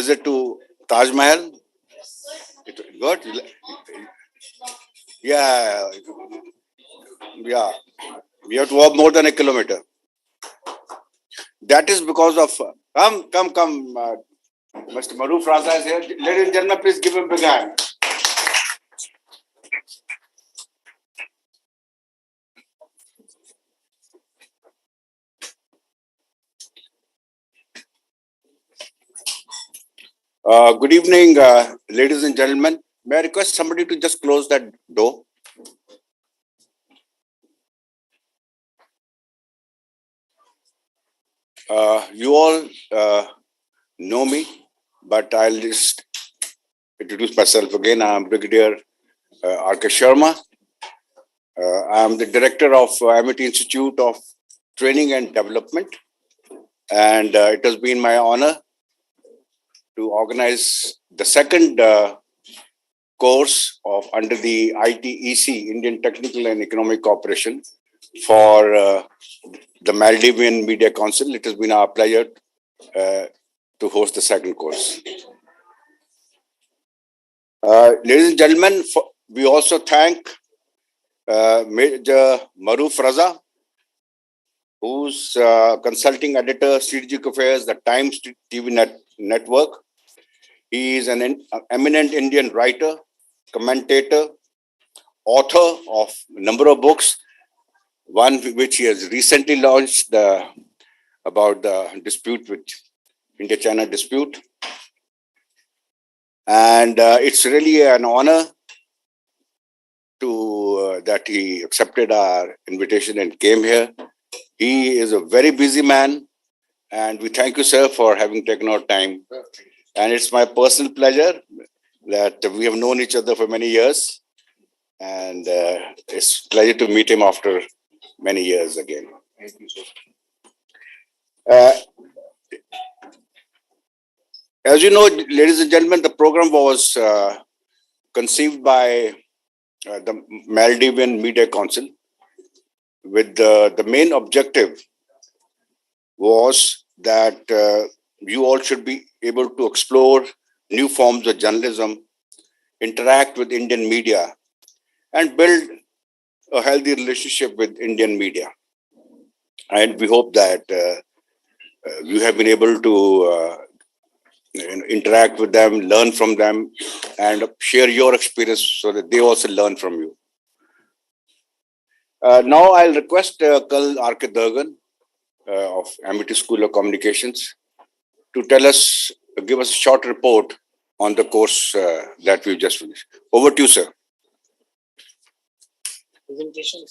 visit to Taj Mahal? Good? Yeah, yeah. We have to walk more than a kilometer. That is because of come. Mr. Maruf Raza is here. Ladies and gentlemen, please give him a big hand. Good evening, ladies and gentlemen. May I request somebody to just close that door? You all know me, but I'll just introduce myself again. I'm Brigadier R.K. Sharma. I'm the director of Amity Institute of Training and Development, and it has been my honor to organize the second course of under the ITEC, Indian Technical and Economic Cooperation, for the Maldivian Media Council. It has been our pleasure to host the second course. Ladies and gentlemen, we also thank Major Maruf Raza, who's consulting editor, strategic affairs, the Times TV network. He is an eminent Indian writer, commentator, author of a number of books, one which he has recently launched about the dispute with India-China dispute. And it's really an honor to that he accepted our invitation and came here. He is a very busy man, and we thank you, sir, for having taken our time. And it's my personal pleasure that we have known each other for many years, and it's a pleasure to meet him after many years again. Thank you, sir. As you know, ladies and gentlemen, the program was conceived by the Maldivian Media Council with the main objective was that you all should be able to explore new forms of journalism, interact with Indian media, and build a healthy relationship with Indian media. And we hope that you have been able to interact with them, learn from them, and share your experience so that they also learn from you. Now I'll request Kal R.K. Durgan of Amity School of Communications to give us a short report on the course that we've just finished. Over to you, sir. Presentation.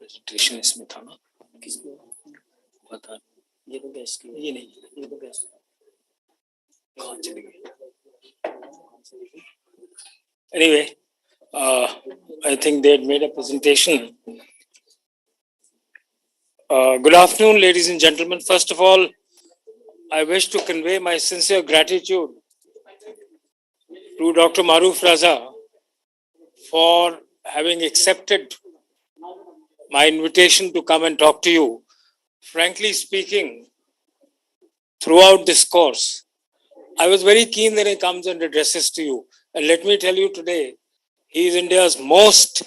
Presentation इसमें था ना किसमें पता ये तो gas की ये नहीं ये तो गैस कहाँ चली गई anyway I think they had made a presentation. Good afternoon, ladies and gentlemen. First of all, I wish to convey my sincere gratitude to Dr. Maruf Raza for having accepted my invitation to come and talk to you. Frankly speaking, throughout this course, I was very keen that he comes and addresses to you. And let me tell you today, he is India's most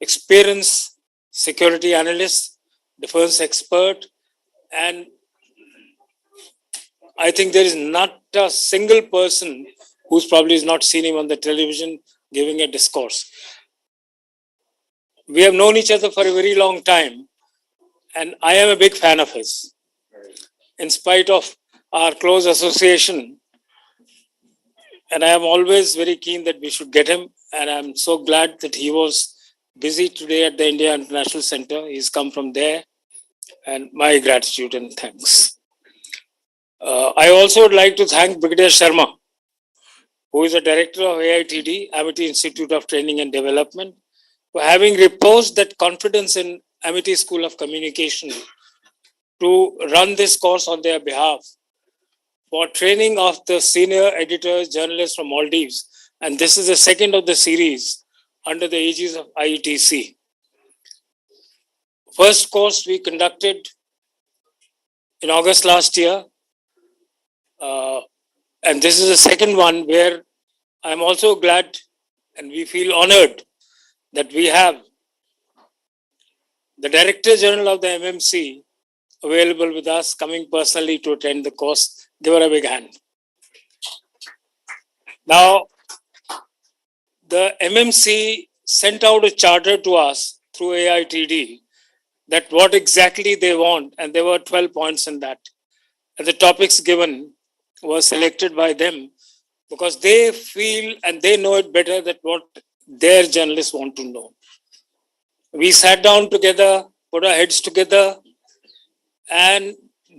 experienced security analyst, defense expert, and I think there is not a single person who's probably has not seen him on the television giving a discourse. We have known each other for a very long time, and I am a big fan of his. In spite of our close association, and I am always very keen that we should get him, and I'm so glad that he was busy today at the India International Center. He's come from there, and my gratitude and thanks. I also would like to thank Brigadier Sharma, who is the director of AITD, Amity Institute of Training and Development, for having reposed that confidence in Amity School of Communication to run this course on their behalf. for training of the senior editors, journalists from Maldives. And this is the second of the series under the aegis of IETC. First course we conducted in August last year. And this is the second one where I'm also glad and we feel honored that we have the Director General of the MMC available with us, coming personally to attend the course. Give her a big hand. Now, the MMC sent out a charter to us through AITD that what exactly they want, and there were 12 points in that. And the topics given were selected by them because they feel and they know it better that what their journalists want to know. We sat down together, put our heads together, and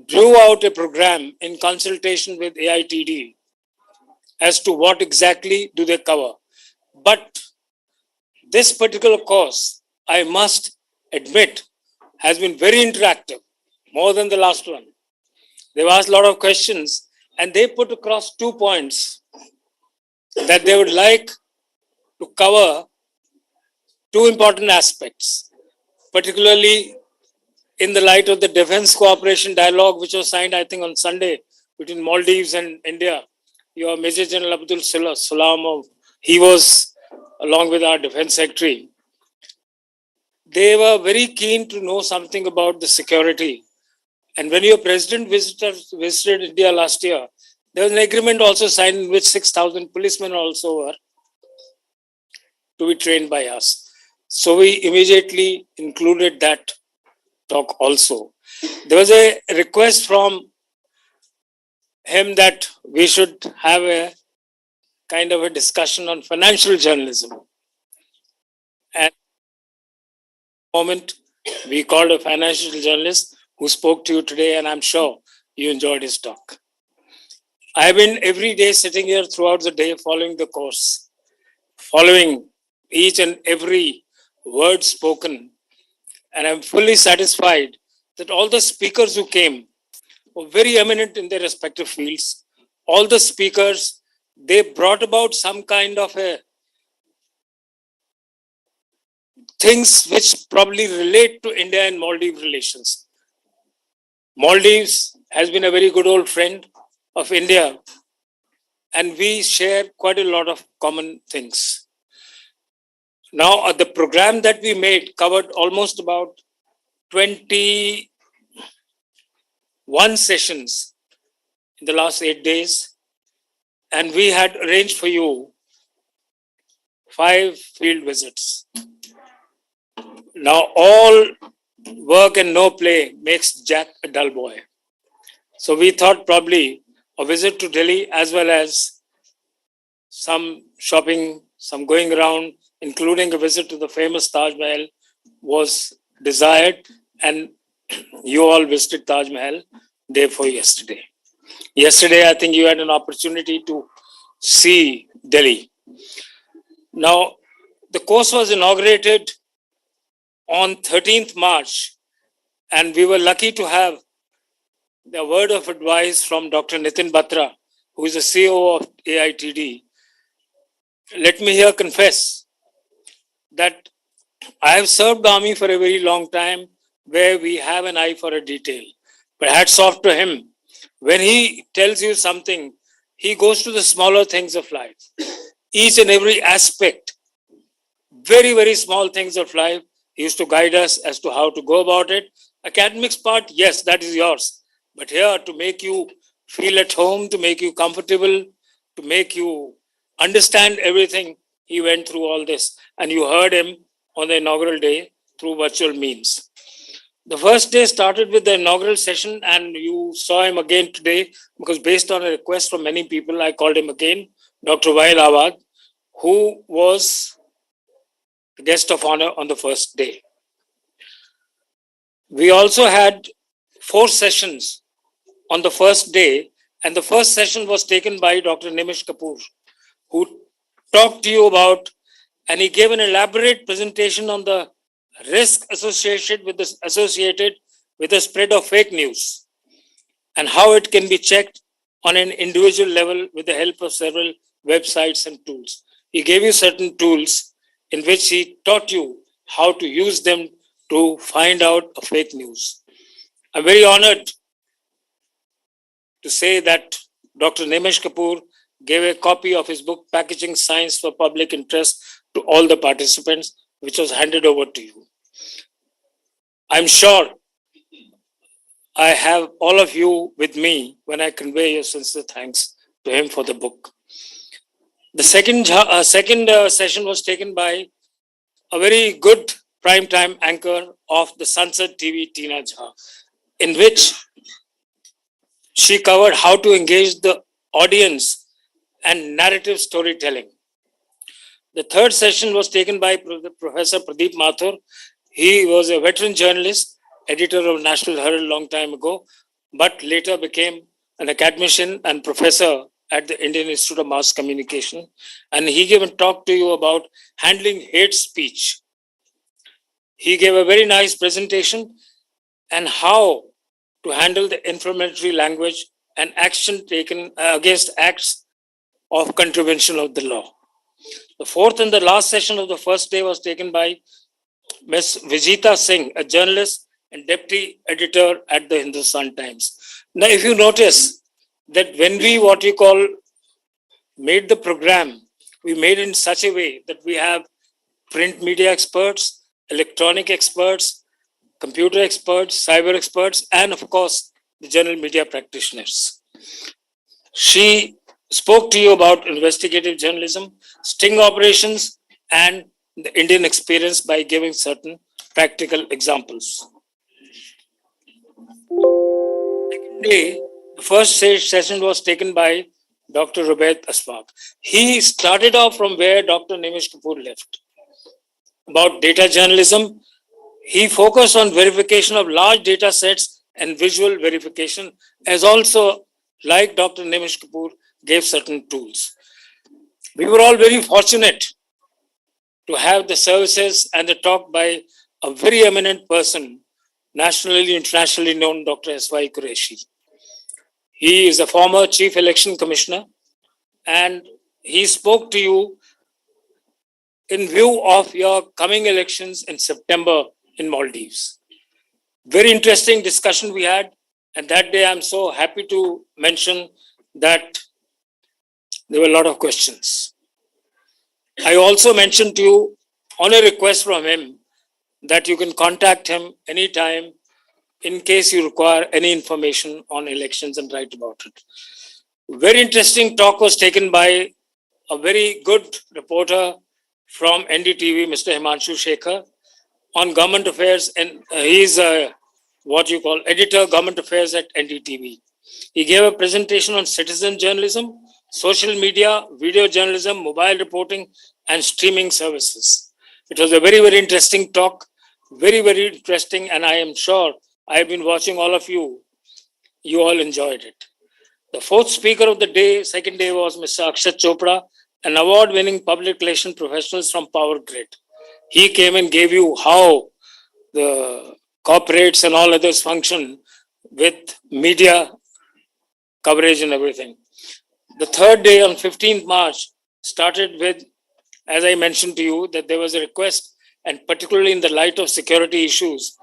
drew out a program in consultation with AITD as to what exactly do they cover. But this particular course, I must admit, has been very interactive, more than the last one. They've asked a lot of questions and they put across 2 points that they would like to cover 2 important aspects, particularly in the light of the Defense Cooperation Dialogue, which was signed, I think, on Sunday between Maldives and India. Your Major General Abdul Salam, he was along with our Defense Secretary. They were very keen to know something about the security. And when your president visited India last year, there was an agreement also signed in which 6,000 policemen also were to be trained by us. So we immediately included that talk also. There was a request from him that we should have a kind of a discussion on financial journalism. And moment, we called a financial journalist who spoke to you today, and I'm sure you enjoyed his talk. I've been every day sitting here throughout the day following the course, following each and every word spoken. And I'm fully satisfied that all the speakers who came were very eminent in their respective fields. All the speakers, they brought about some kind of a things which probably relate to India and Maldives relations. Maldives has been a very good old friend of India, and we share quite a lot of common things. Now, the program that we made covered almost about 21 sessions in the last 8 days, and we had arranged for you 5 field visits. Now, all work and no play makes Jack a dull boy. So we thought probably a visit to Delhi as well as some shopping, some going around, including a visit to the famous Taj Mahal was desired, and you all visited Taj Mahal day before yesterday. Yesterday, I think you had an opportunity to see Delhi. Now, the course was inaugurated on 13th March, and we were lucky to have the word of advice from Dr. Nitin Batra, who is the CEO of AITD. Let me here confess that I have served the army for a very long time where we have an eye for a detail. But hats off to him. When he tells you something, he goes to the smaller things of life. Each and every aspect, very, very small things of life, he used to guide us as to how to go about it. Academics part, yes, that is yours. But here to make you feel at home, to make you comfortable, to make you understand everything, he went through all this. And you heard him on the inaugural day through virtual means. The first day started with the inaugural session, and you saw him again today because based on a request from many people, I called him again, Dr. Vail Awad, who was the guest of honor on the first day. We also had 4 sessions on the first day, and the first session was taken by Dr. Nimish Kapoor, who talked to you about, and he gave an elaborate presentation on the risk associated with the spread of fake news and how it can be checked on an individual level with the help of several websites and tools. He gave you certain tools in which he taught you how to use them to find out a fake news. I'm very honored to say that Dr. Nimesh Kapoor gave a copy of his book, Packaging Science for Public Interest, to all the participants, which was handed over to you. I'm sure I have all of you with me when I convey your sincere thanks to him for the book. The second session was taken by a very good primetime anchor of the Sunset TV, Tina Jha, in which she covered how to engage the audience and narrative storytelling. The third session was taken by Professor Pradeep Mathur. He was a veteran journalist, editor of National Herald long time ago, but later became an academician and professor at the Indian Institute of Mass Communication. And he gave a talk to you about handling hate speech. He gave a very nice presentation and how to handle the inflammatory language and action taken against acts of contravention of the law. The fourth and the last session of the first day was taken by Ms. Vijita Singh, a journalist and deputy editor at the Hindustan Times. Now, if you notice that when we made the program, we made it in such a way that we have print media experts, electronic experts, computer experts, cyber experts, and of course, the general media practitioners. She spoke to you about investigative journalism, sting operations, and the Indian experience by giving certain practical examples. Second day, the first session was taken by Dr. Rubaid Asbaq. He started off from where Dr. Nimesh Kapoor left. About data journalism, he focused on verification of large data sets and visual verification, as also, like Dr. Nimesh Kapoor, gave certain tools. We were all very fortunate to have the services and the talk by a very eminent person, nationally, internationally known Dr. S.Y. Qureshi. He is a former Chief Election Commissioner, and he spoke to you in view of your coming elections in September in Maldives. Very interesting discussion we had, and that day I'm so happy to mention that there were a lot of questions. I also mentioned to you on a request from him that you can contact him anytime in case you require any information on elections and write about it. Very interesting talk was taken by a very good reporter from NDTV, Mr. Himanshu Shekhar, on government affairs, and he's editor government affairs at NDTV. He gave a presentation on citizen journalism, social media, video journalism, mobile reporting, and streaming services. It was a very, very interesting talk, very, very interesting, and I am sure I've been watching all of you. You all enjoyed it. The fourth speaker of the day, second day, was Mr. Akshat Chopra, an award-winning public relation professional from Power Grid. He came and gave you how the corporates and all others function with media coverage and everything. The third day on 15th March started with, as I mentioned to you, that there was a request, and particularly in the light of security issues,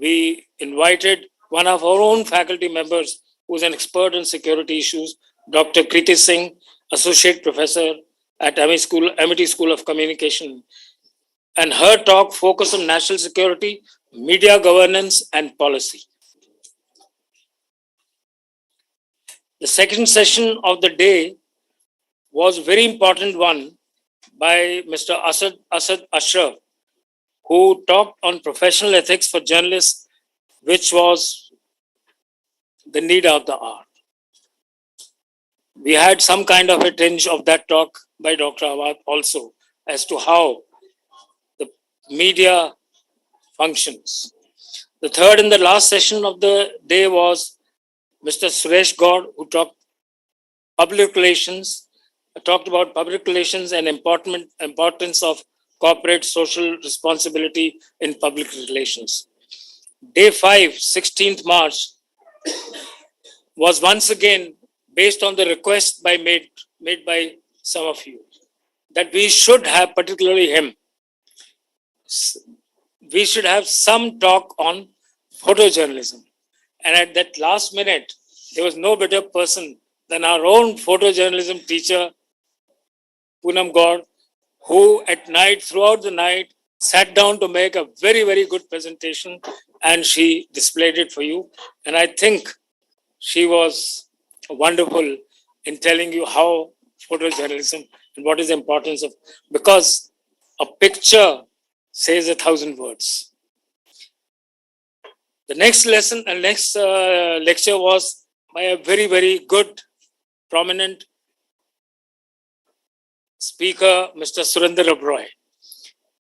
we invited one of our own faculty members who's an expert on security issues, Dr. Kriti Singh, Associate Professor at Amity School of Communication. And her talk focused on national security, media governance, and policy. The second session of the day was a very important one by Mr. Asad Ashraf, who talked on professional ethics for journalists, which was the need of the hour. We had some kind of a tinge of that talk by Dr. Awad also as to how the media functions. The third and the last session of the day was Mr. Suresh Gaur, who talked about public relations and importance of corporate social responsibility in public relations. Day 5, 16th March, was once again based on the request made by some of you, that we should have, particularly him, we should have some talk on photojournalism. And at that last minute, there was no better person than our own photojournalism teacher, Poonam Gaur, who at night, throughout the night, sat down to make a very, very good presentation, and she displayed it for you. And I think she was wonderful in telling you how photojournalism and what is the importance of, because a picture says 1,000 words. The next lesson and next lecture was by a very, very good, prominent speaker, Mr. Surendra Roy.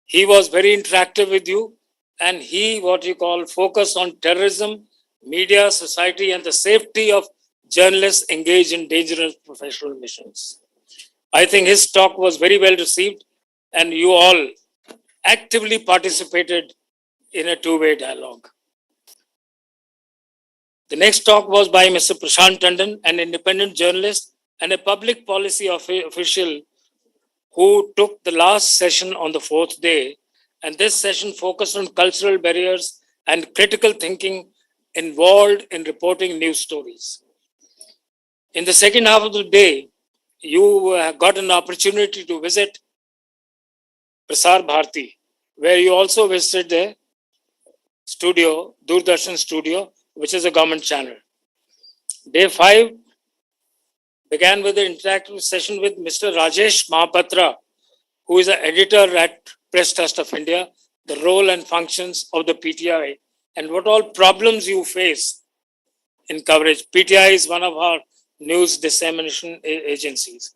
He was very interactive with you, and he, what you call, focused on terrorism, media, society, and the safety of journalists engaged in dangerous professional missions. I think his talk was very well received, and you all actively participated in a two-way dialogue. The next talk was by Mr. Prashant Tandon, an independent journalist and a public policy official who took the last session on the fourth day. And this session focused on cultural barriers and critical thinking involved in reporting news stories. In the second half of the day, you got an opportunity to visit Prasar Bharati, where you also visited the studio, Doordarshan studio, which is a government channel. Day 5 began with an interactive session with Mr. Rajesh Mahapatra, who is an editor at Press Trust of India, the role and functions of the PTI, and what all problems you face in coverage. PTI is one of our news dissemination agencies.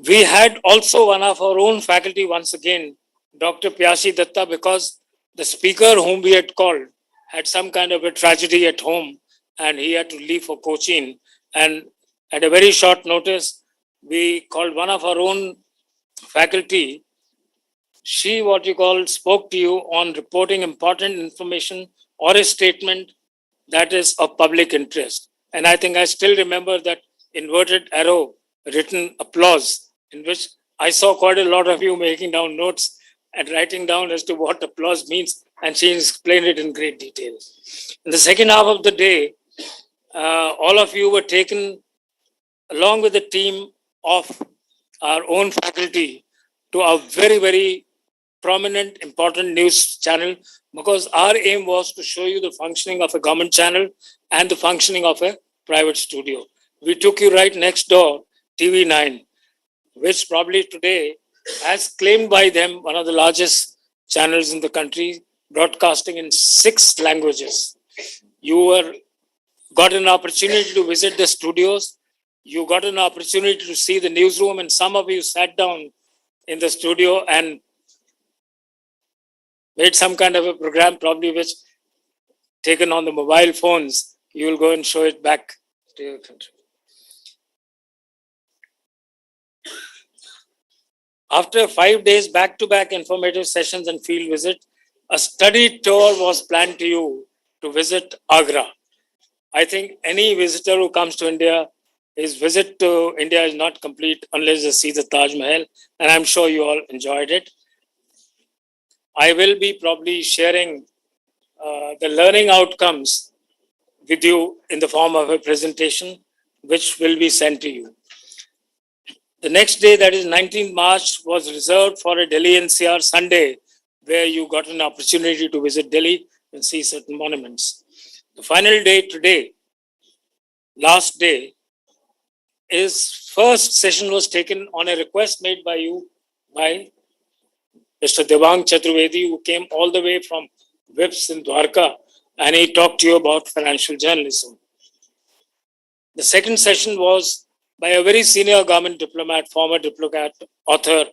We had also one of our own faculty once again, Dr. Pyashi Datta, because the speaker whom we had called had some kind of a tragedy at home and he had to leave for Cochin. And at a very short notice, we called one of our own faculty. She, what you call, spoke to you on reporting important information or a statement that is of public interest. And I think I still remember that inverted arrow written applause, in which I saw quite a lot of you making down notes and writing down as to what applause means, and she explained it in great detail. In the second half of the day, all of you were taken along with the team of our own faculty to a very, very prominent, important news channel, because our aim was to show you the functioning of a government channel and the functioning of a private studio. We took you right next door, TV9, which probably today has claimed by them one of the largest channels in the country, broadcasting in 6 languages. You got an opportunity to visit the studios. You got an opportunity to see the newsroom, and some of you sat down in the studio and made some kind of a program, probably which taken on the mobile phones, you will go and show it back to your country. After 5 days back-to-back informative sessions and field visit, a study tour was planned to you to visit Agra. I think any visitor who comes to India, his visit to India is not complete unless they see the Taj Mahal, and I'm sure you all enjoyed it. I will be probably sharing the learning outcomes with you in the form of a presentation, which will be sent to you. The next day, that is 19th March, was reserved for a Delhi NCR Sunday, where you got an opportunity to visit Delhi and see certain monuments. The final day today, last day, is first session was taken on a request made by you by Mr. Devang Chaturvedi, who came all the way from Vips in Dwarka, and he talked to you about financial journalism. The second session was by a very senior government diplomat, former diplomat, author,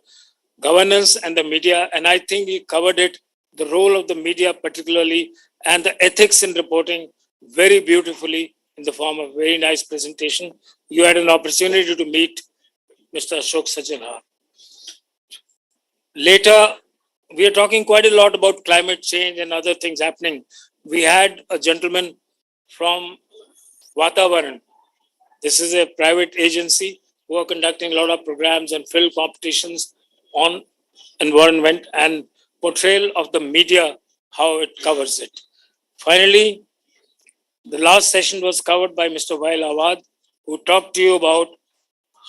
governance and the media, and I think he covered it, the role of the media particularly, and the ethics in reporting very beautifully in the form of a very nice presentation. You had an opportunity to meet Mr. Ashok Sajjanhar. Later, we are talking quite a lot about climate change and other things happening. We had a gentleman from Vatavaran. This is a private agency who are conducting a lot of programs and film competitions on environment and portrayal of the media, how it covers it. Finally, the last session was covered by Mr. Vail Awad, who talked to you about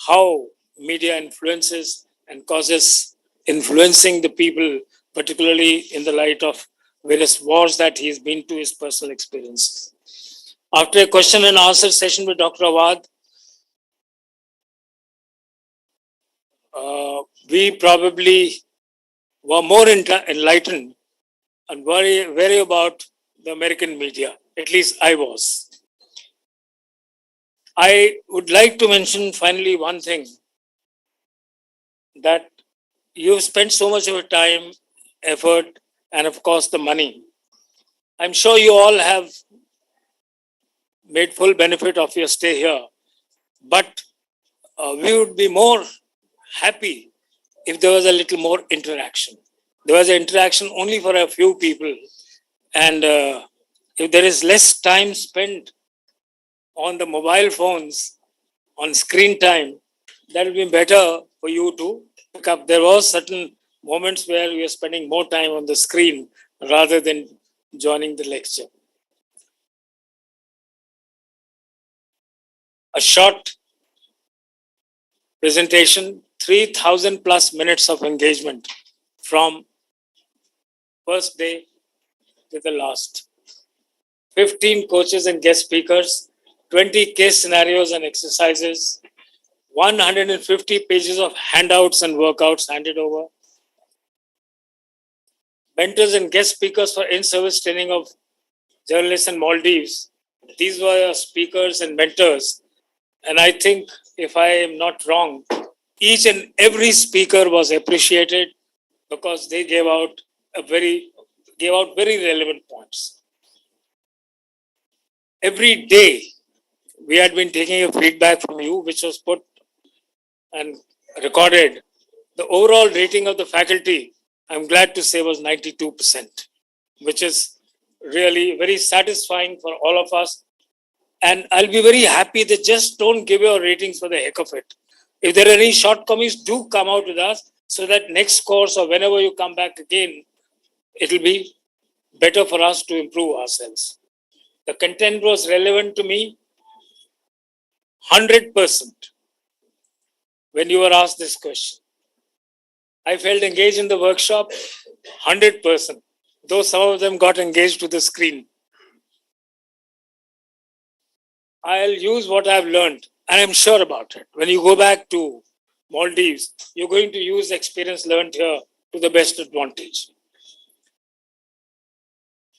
how media influences and causes influencing the people, particularly in the light of various wars that he's been to his personal experiences. After a question and answer session with Dr. Awad, we probably were more enlightened and worry about the American media. At least I was. I would like to mention finally one thing, that you've spent so much of your time, effort, and of course the money. I'm sure you all have made full benefit of your stay here, but we would be more happy if there was a little more interaction. There was an interaction only for a few people, and if there is less time spent on the mobile phones, on screen time, that will be better for you to pick up. There was certain moments where we are spending more time on the screen rather than joining the lecture. A short presentation, 3,000 plus minutes of engagement from first day to the last. 15 coaches and guest speakers, 20 case scenarios and exercises, 150 pages of handouts and workouts handed over. Mentors and guest speakers for in-service training of journalists in Maldives. These were speakers and mentors. And I think, if I am not wrong, each and every speaker was appreciated because they gave out very relevant points. Every day, we had been taking a feedback from you, which was put and recorded. The overall rating of the faculty, I'm glad to say, was 92%, which is really very satisfying for all of us. And I'll be very happy that just don't give your ratings for the heck of it. If there are any shortcomings, do come out with us so that next course or whenever you come back again, it'll be better for us to improve ourselves. The content was relevant to me 100% when you were asked this question. I felt engaged in the workshop 100%, though some of them got engaged to the screen. I'll use what I've learned, and I'm sure about it. When you go back to Maldives, you're going to use the experience learned here to the best advantage.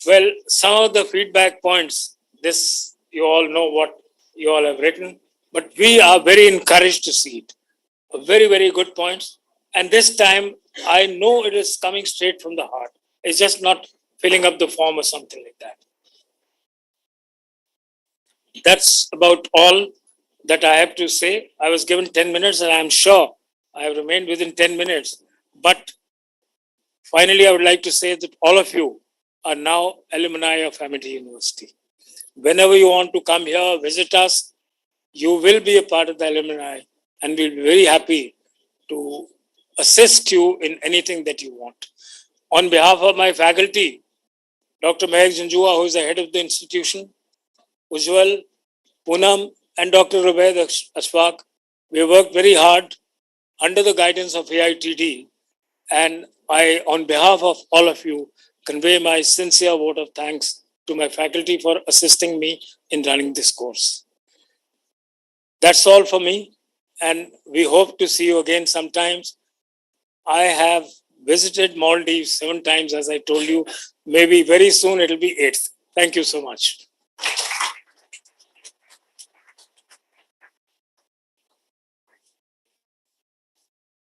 Well, some of the feedback points, this you all know what you all have written, but we are very encouraged to see it. Very, very good points. And this time, I know it is coming straight from the heart. It's just not filling up the form or something like that. That's about all that I have to say. I was given 10 minutes and I'm sure I have remained within 10 minutes. But finally, I would like to say that all of you are now alumni of Amity University. Whenever you want to come here, visit us, you will be a part of the alumni, and we'll be very happy to assist you in anything that you want. On behalf of my faculty, Dr. Mehak Janjua, who is the head of the institution, Ujjwal, Poonam, and Dr. Rubaid Ashfaq, we worked very hard under the guidance of AITD, and I, on behalf of all of you, convey my sincere vote of thanks to my faculty for assisting me in running this course. That's all for me, and we hope to see you again sometimes. I have visited Maldives 7 times, as I told you. Maybe very soon it'll be 8th. Thank you so much.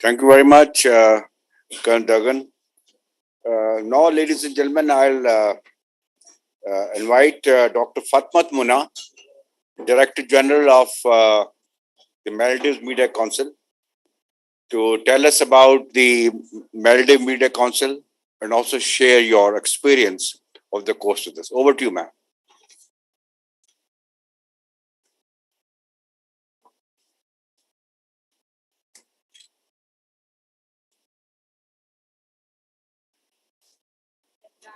Thank you very much, Colonel Dagan. Now, ladies and gentlemen, I'll invite Dr. Fatmat Muna, Director General of the Maldives Media Council, to tell us about the Maldives Media Council and also share your experience of the course with us. Over to you, ma'am. So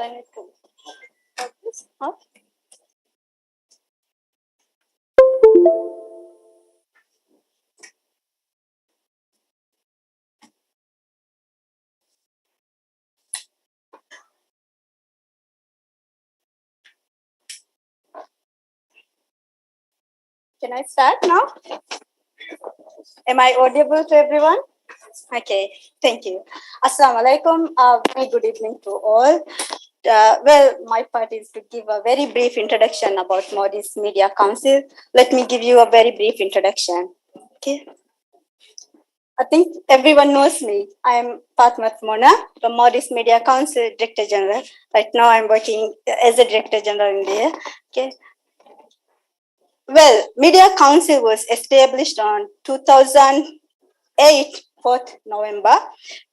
I need to put this up. Can I start now? Am I audible to everyone? Okay, thank you. Assalamu alaikum. Very good evening to all. Well, my part is to give a very brief introduction about Maldives Media Council. Let me give you a very brief introduction. Okay. I think everyone knows me. I am Fatma Mona from Maldives Media Council, Director General. Right now, I'm working as a Director General in there. Okay. Well, Media Council was established on 2008, 4th November,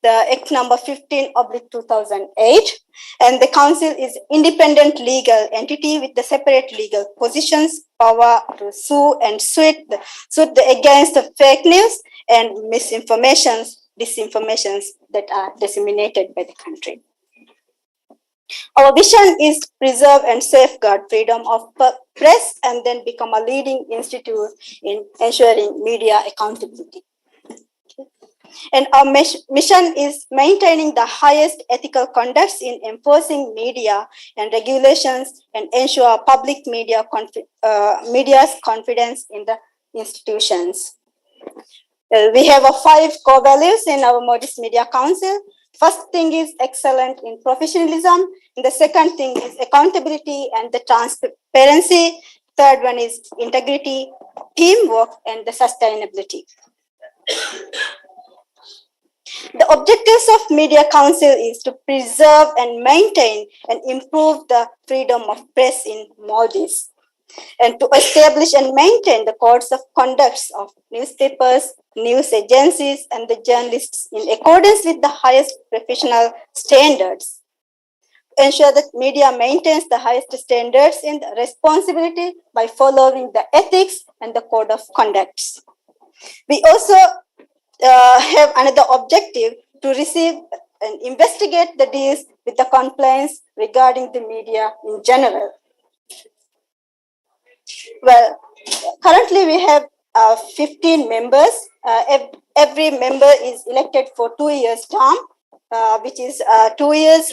the Act number 15 oblique 2008. And the council is independent legal entity with the separate legal positions, power to sue and suit against the fake news and misinformations, disinformations that are disseminated by the country. Our vision is to preserve and safeguard freedom of press and then become a leading institute in ensuring media accountability. And our mission is maintaining the highest ethical conducts in enforcing media and regulations and ensure public media's confidence in the institutions. We have 5 core values in our Maldives Media Council. First thing is excellent in professionalism. And the second thing is accountability and the transparency. Third one is integrity, teamwork, and the sustainability. The objectives of Media Council is to preserve and maintain and improve the freedom of press in Maldives, and to establish and maintain the codes of conduct of newspapers, news agencies, and the journalists in accordance with the highest professional standards. Ensure that media maintains the highest standards in the responsibility by following the ethics and the code of conduct. We also have another objective to receive and investigate the deals with the complaints regarding the media in general. Well, currently we have 15 members. Every member is elected for 2 years term, which is 2 years.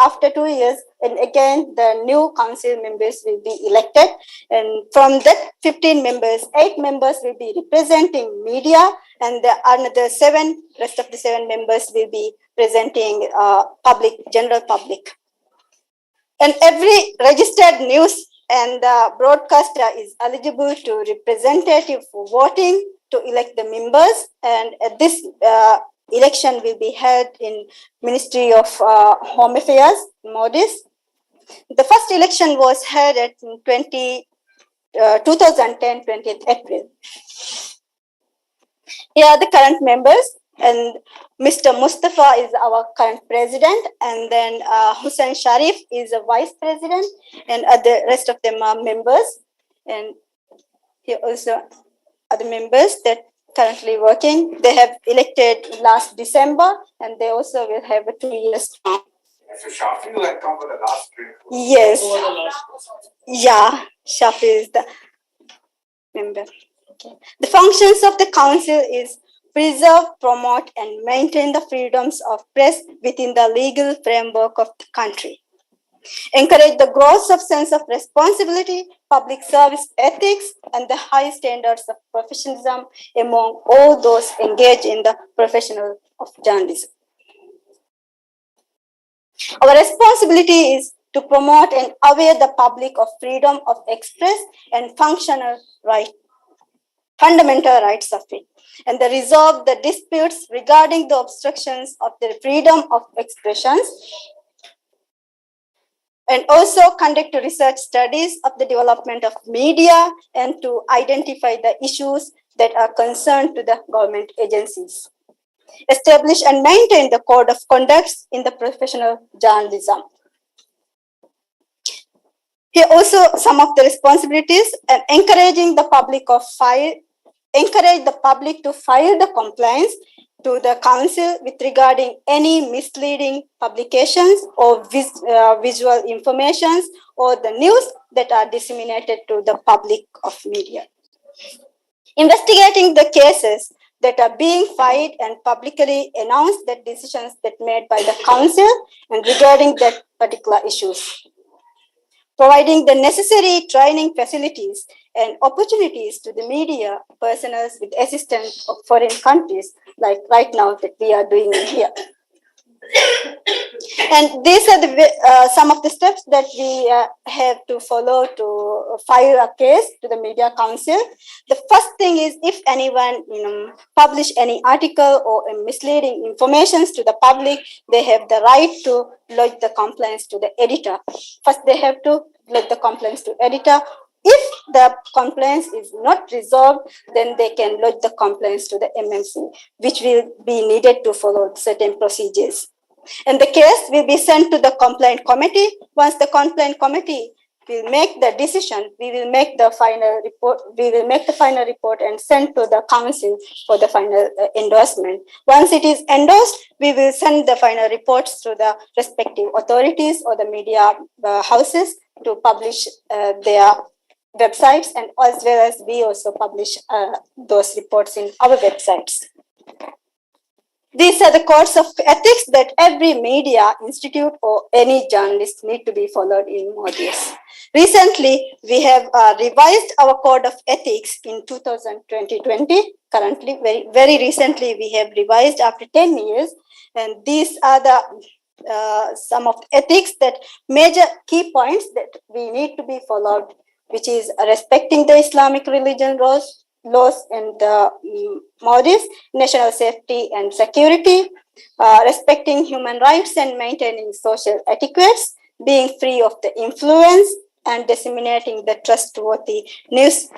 After 2 years, and again the new council members will be elected. And from that 15 members, 8 members will be representing media, and the another 7, rest of the 7 members will be presenting general public. And every registered news and the broadcaster is eligible to representative for voting to elect the members. And this election will be held in Ministry of Home Affairs, Maldives. The first election was held at 2010, 20th April. Here are the current members, and Mr. Mustafa is our current president, and then Hussein Sharif is a vice president, and the rest of them are members. And here also other members that currently working. They have elected last December, and they also will have a 2 years term. So Shafi will come for the last 3. Yes. Yeah, Shafi is the member. Okay. The functions of the council is preserve, promote, and maintain the freedoms of press within the legal framework of the country. Encourage the growth of sense of responsibility, public service ethics, and the high standards of professionalism among all those engaged in the profession of journalism. Our responsibility is to promote and aware the public of freedom of express and fundamental rights of it, and to resolve the disputes regarding the obstructions of the freedom of expressions and also conduct research studies of the development of media and to identify the issues that are concerned to the government agencies. Establish and maintain the code of conduct in the professional journalism. Here also some of the responsibilities and encourage the public to file the complaints to the council with regarding any misleading publications or visual informations or the news that are disseminated to the public of media. Investigating the cases that are being filed and publicly announce the decisions that made by the council and regarding that particular issues. Providing the necessary training facilities and opportunities to the media personnel with assistance of foreign countries, like right now that we are doing here. And these are the some of the steps that we have to follow to file a case to the Media Council. The first thing is if anyone publish any article or misleading informations to the public, they have the right to lodge the complaints to the editor. First, they have to lodge the complaints to editor. If the complaints is not resolved, then they can lodge the complaints to the MMC, which will be needed to follow certain procedures. And the case will be sent to the complaint committee. Once the complaint committee will make the decision, we will make the final report. We will make the final report and send to the council for the final endorsement. Once it is endorsed, we will send the final reports to the respective authorities or the media houses to publish their websites, and as well as we also publish those reports in our websites. These are the codes of ethics that every media institute or any journalist need to be followed in Maldives. Recently, we have revised our code of ethics in 2020. Currently, very recently, we have revised after 10 years. And these are the some of the ethics that major key points that we need to be followed, which is respecting the Islamic religion laws in the Maldives, national safety and security, respecting human rights and maintaining social etiquettes, being free of the influence and disseminating the trustworthy news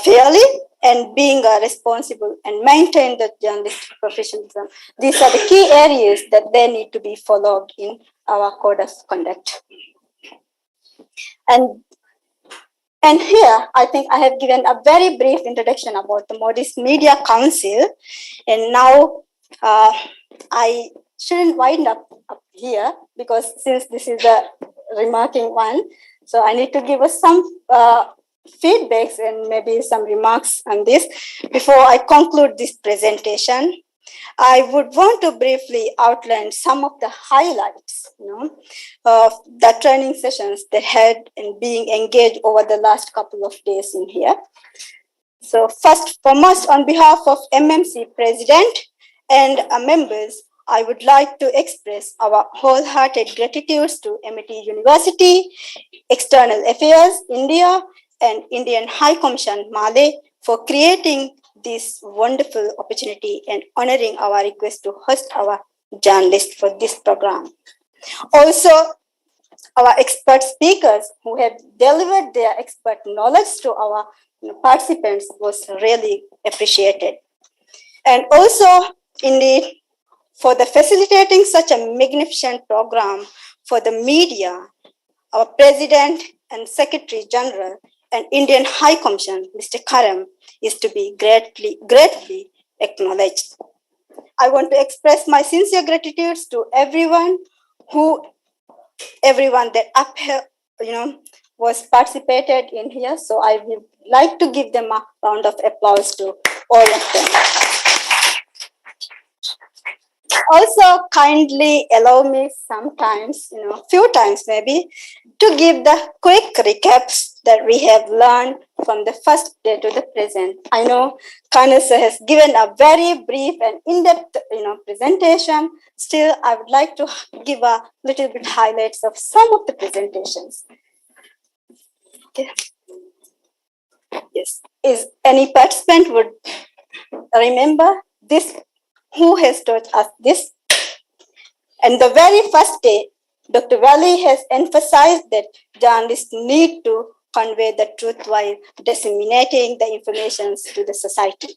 fairly, and being responsible and maintain the journalistic professionalism. These are the key areas that they need to be followed in our code of conduct. And here, I think I have given a very brief introduction about the Maldives Media Council. And now I shouldn't wind up here because since this is a remarking one, so I need to give us some feedbacks and maybe some remarks on this before I conclude this presentation. I would want to briefly outline some of the highlights, of the training sessions that had in being engaged over the last couple of days in here. So first, foremost, on behalf of MMC President and members, I would like to express our wholehearted gratitude to MIT University, External Affairs India, and Indian High Commission Male for creating this wonderful opportunity and honoring our request to host our journalists for this program. Also, our expert speakers who have delivered their expert knowledge to our participants was really appreciated. And also, indeed, for the facilitating such a magnificent program for the media, our President and Secretary General and Indian High Commission, Mr. Karam, is to be gratefully acknowledged. I want to express my sincere gratitude to everyone that up here, was participated in here. So I would like to give them a round of applause to all of them. Also, kindly allow me sometimes, few times maybe, to give the quick recaps that we have learned from the first day to the present. I know Colonel Sir has given a very brief and in-depth, presentation. Still, I would like to give a little bit highlights of some of the presentations. Okay. Yes. Is any participant would remember this? Who has taught us this? And the very first day, Dr. Valley has emphasized that journalists need to convey the truth while disseminating the information to the society.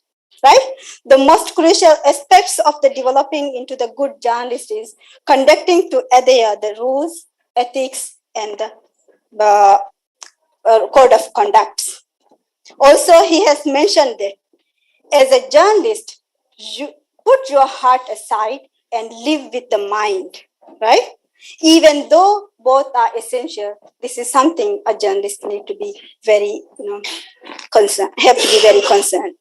Right? The most crucial aspects of the developing into the good journalist is conducting to adhere the rules, ethics, and the code of conduct. Also, he has mentioned that as a journalist, you put your heart aside and live with the mind, right? Even though both are essential, this is something a journalist need to be very, concerned, have to be very concerned.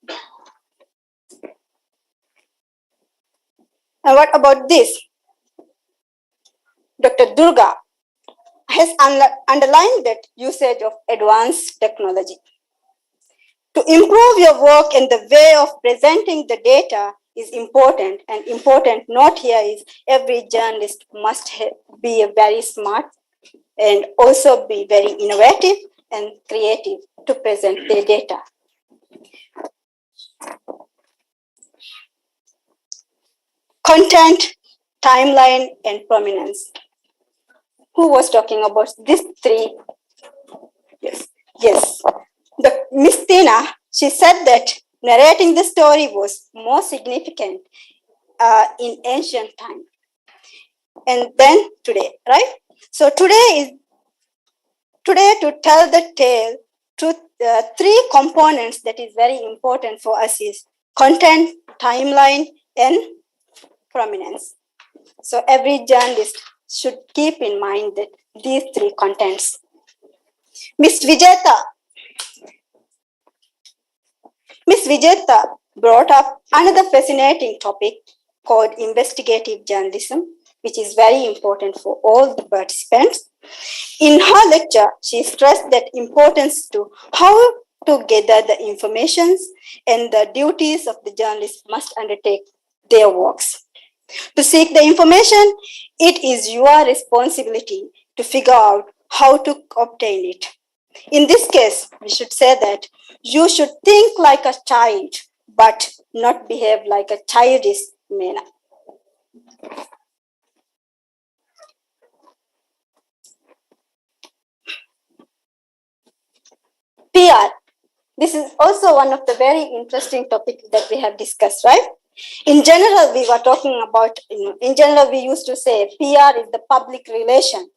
And what about this? Dr. Durga has underlined that usage of advanced technology. To improve your work and the way of presenting the data is important, and important note here is every journalist must be very smart and also be very innovative and creative to present their data. Content, timeline, and prominence. Who was talking about these three? Yes. The Miss Tina, she said that narrating the story was more significant in ancient time and then today, right? So today to tell the tale, three components that is very important for us is content, timeline, and prominence. So every journalist should keep in mind that these three contents. Miss Vijeta brought up another fascinating topic called investigative journalism, which is very important for all the participants. In her lecture, she stressed that importance to how to gather the informations and the duties of the journalist must undertake their works. To seek the information, it is your responsibility to figure out how to obtain it. In this case, we should say that you should think like a child, but not behave like a childish manner. PR. This is also one of the very interesting topics that we have discussed, right? In general, we were talking about, in general, we used to say PR is the public relation.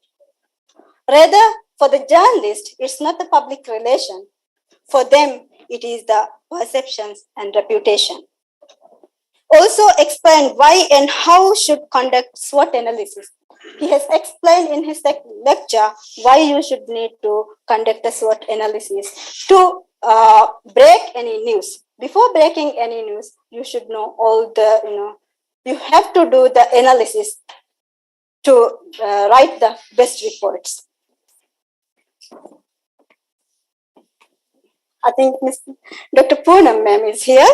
Rather, for the journalist, it's not the public relation. For them, it is the perceptions and reputation. Also explain why and how should conduct SWOT analysis. He has explained in his lecture why you should need to conduct a SWOT analysis to break any news. Before breaking any news, you should know all the, you have to do the analysis to write the best reports. I think Dr. Poonam ma'am is here.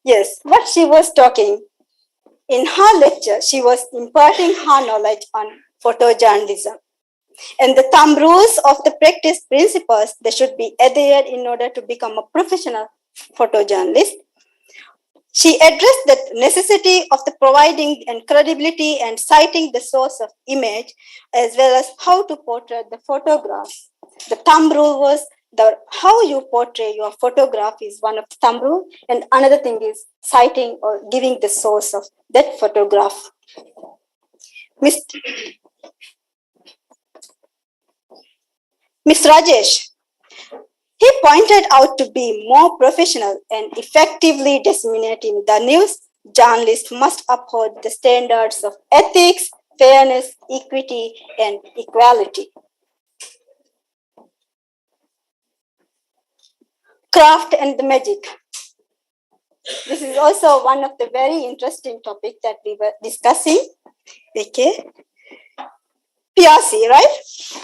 Yes, what she was talking in her lecture, she was imparting her knowledge on photojournalism. And the thumb rules of the practice principles, they should be adhered in order to become a professional photojournalist. She addressed the necessity of the providing and credibility and citing the source of image, as well as how to portray the photograph. The thumb rule was how you portray your photograph is one of the thumb rule, and another thing is citing or giving the source of that photograph. Miss Rajesh, he pointed out to be more professional and effectively disseminating the news, journalists must uphold the standards of ethics, fairness, equity, and equality. Craft and the magic. This is also one of the very interesting topics that we were discussing. Okay. PRC, right?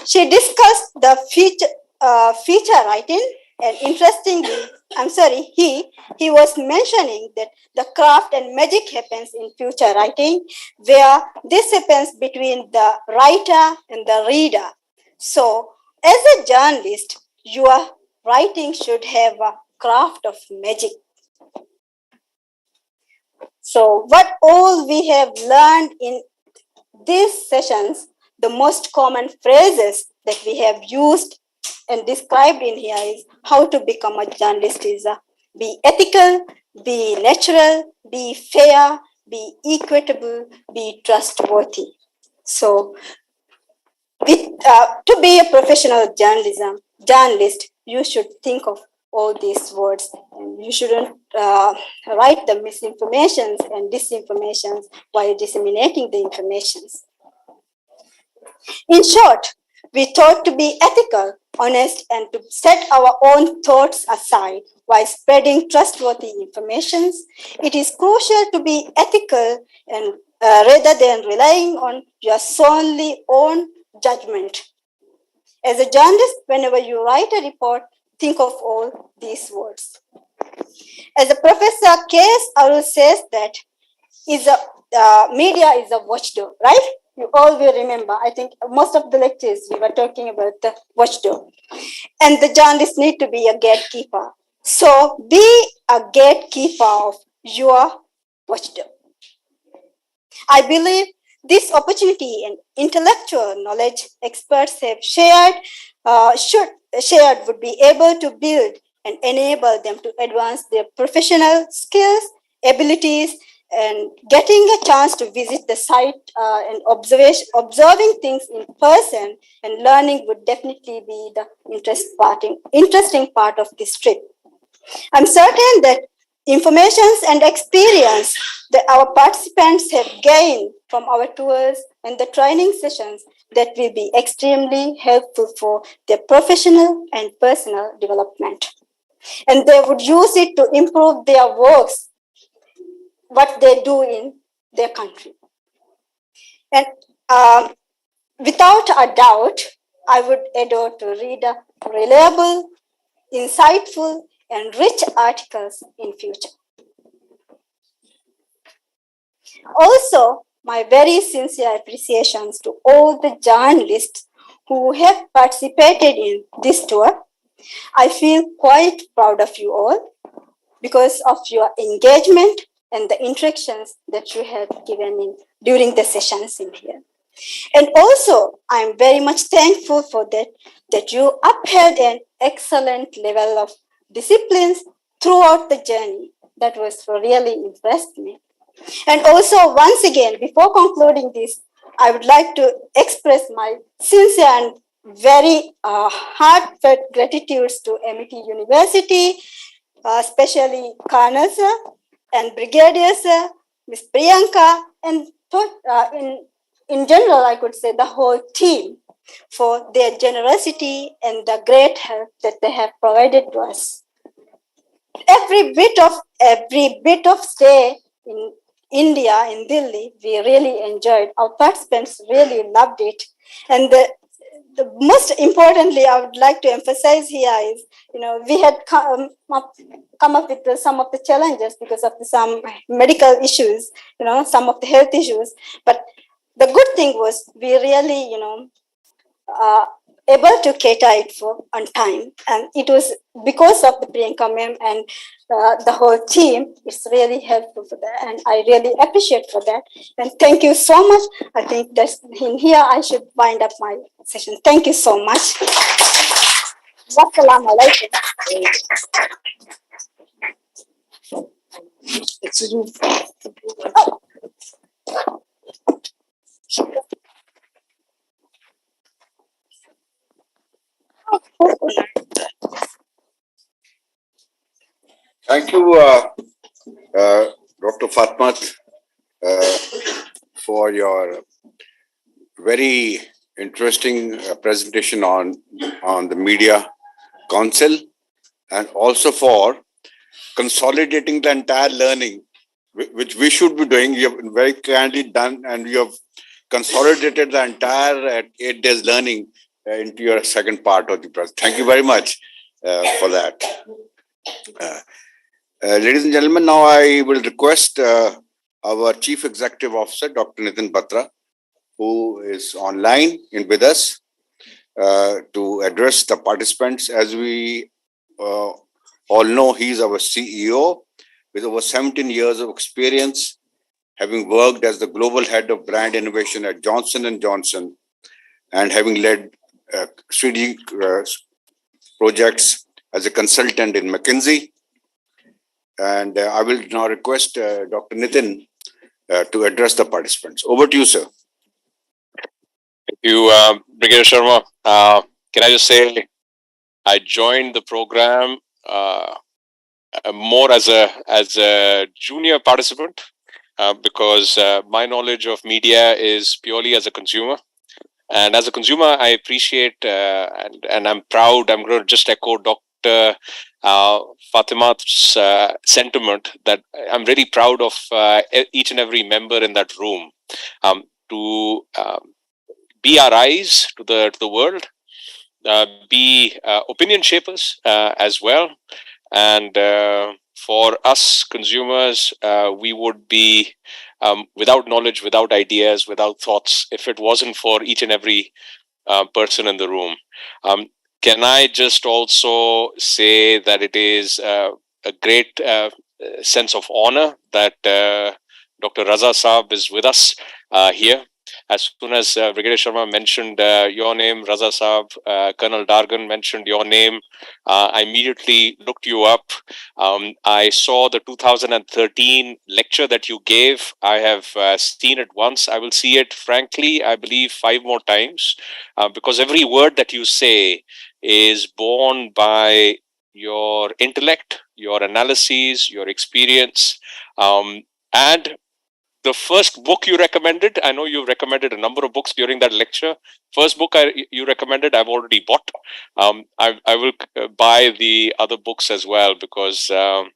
She discussed the feature writing, and interestingly, he was mentioning that the craft and magic happens in feature writing, where this happens between the writer and the reader. So, as a journalist, your writing should have a craft of magic. So, what all we have learned in these sessions, the most common phrases that we have used and described in here is how to become a journalist is be ethical, be natural, be fair, be equitable, be trustworthy. So to be a professional journalist, you should think of all these words, and you shouldn't write the misinformations and disinformations while disseminating the informations. In short, we taught to be ethical, honest, and to set our own thoughts aside while spreading trustworthy information. It is crucial to be ethical and rather than relying on your solely own judgment. As a journalist, whenever you write a report, think of all these words. As a Professor K.S. Arul says that media is a watchdog, right? You all will remember. I think most of the lectures we were talking about the watchdog. And the journalists need to be a gatekeeper. So be a gatekeeper of your watchdog. I believe this opportunity and intellectual knowledge experts have shared would be able to build and enable them to advance their professional skills, abilities, and getting a chance to visit the site and observing things in person and learning would definitely be the interesting part of this trip. I'm certain that informations and experience that our participants have gained from our tours and the training sessions that will be extremely helpful for their professional and personal development. And they would use it to improve their works, what they do in their country. And without a doubt, I would adore to read a reliable, insightful, and rich articles in future. Also, my very sincere appreciations to all the journalists who have participated in this tour. I feel quite proud of you all because of your engagement and the interactions that you have given in during the sessions in here. And also, I'm very much thankful for that you upheld an excellent level of disciplines throughout the journey. That was really impressed me. And also, once again, before concluding this, I would like to express my sincere and very heartfelt gratitudes to MET University, especially Colonel Sir and Brigadier Sir, Ms. Priyanka, and in general, I could say the whole team for their generosity and the great help that they have provided to us. Every bit of stay in India, in Delhi, we really enjoyed. Our participants really loved it. And the most importantly, I would like to emphasize here is, we had come up with some of the challenges because of some medical issues, some of the health issues. But the good thing was we really, able to cater it for on time. And it was because of the Priyanka ma'am and the whole team. It's really helpful for that. And I really appreciate for that. And thank you so much. I think that in here, I should wind up my session. Thank you so much. Wassalamu alaikum. Thank you, Dr. Fatmat, for your very interesting presentation on the Media Council, and also for consolidating the entire learning, which we should be doing. You have very kindly done, and you have consolidated the entire 8 days learning into your second part of the presentation. Thank you very much for that. Ladies and gentlemen, now I will request our Chief Executive Officer, Dr. Nitin Batra, who is online and with us to address the participants. As we all know, he is our CEO with over 17 years of experience, having worked as the global head of brand innovation at Johnson & Johnson and having led strategic projects as a consultant in McKinsey. And I will now request Dr. Nitin to address the participants. Over to you, sir. Thank you, Brigadier Sharma. Can I just say, I joined the program more as a junior participant because my knowledge of media is purely as a consumer. And as a consumer, I appreciate and I'm proud. I'm going to just echo Dr. Fatima's sentiment that I'm really proud of each and every member in that room to be our eyes to the world, be opinion shapers as well. And for us consumers, we would be without knowledge, without ideas, without thoughts, if it wasn't for each and every person in the room. Can I just also say that it is a great sense of honor that Dr. Raza Saab is with us here. As soon as Brigadier Sharma mentioned your name, Raza Saab, Colonel Dargan mentioned your name, I immediately looked you up. I saw the 2013 lecture that you gave. I have seen it once. I will see it, frankly, I believe 5 more times, because every word that you say is born by your intellect, your analyses, your experience, and the first book you recommended, I know you recommended a number of books during that lecture. First book you recommended, I've already bought. I will buy the other books as well, because the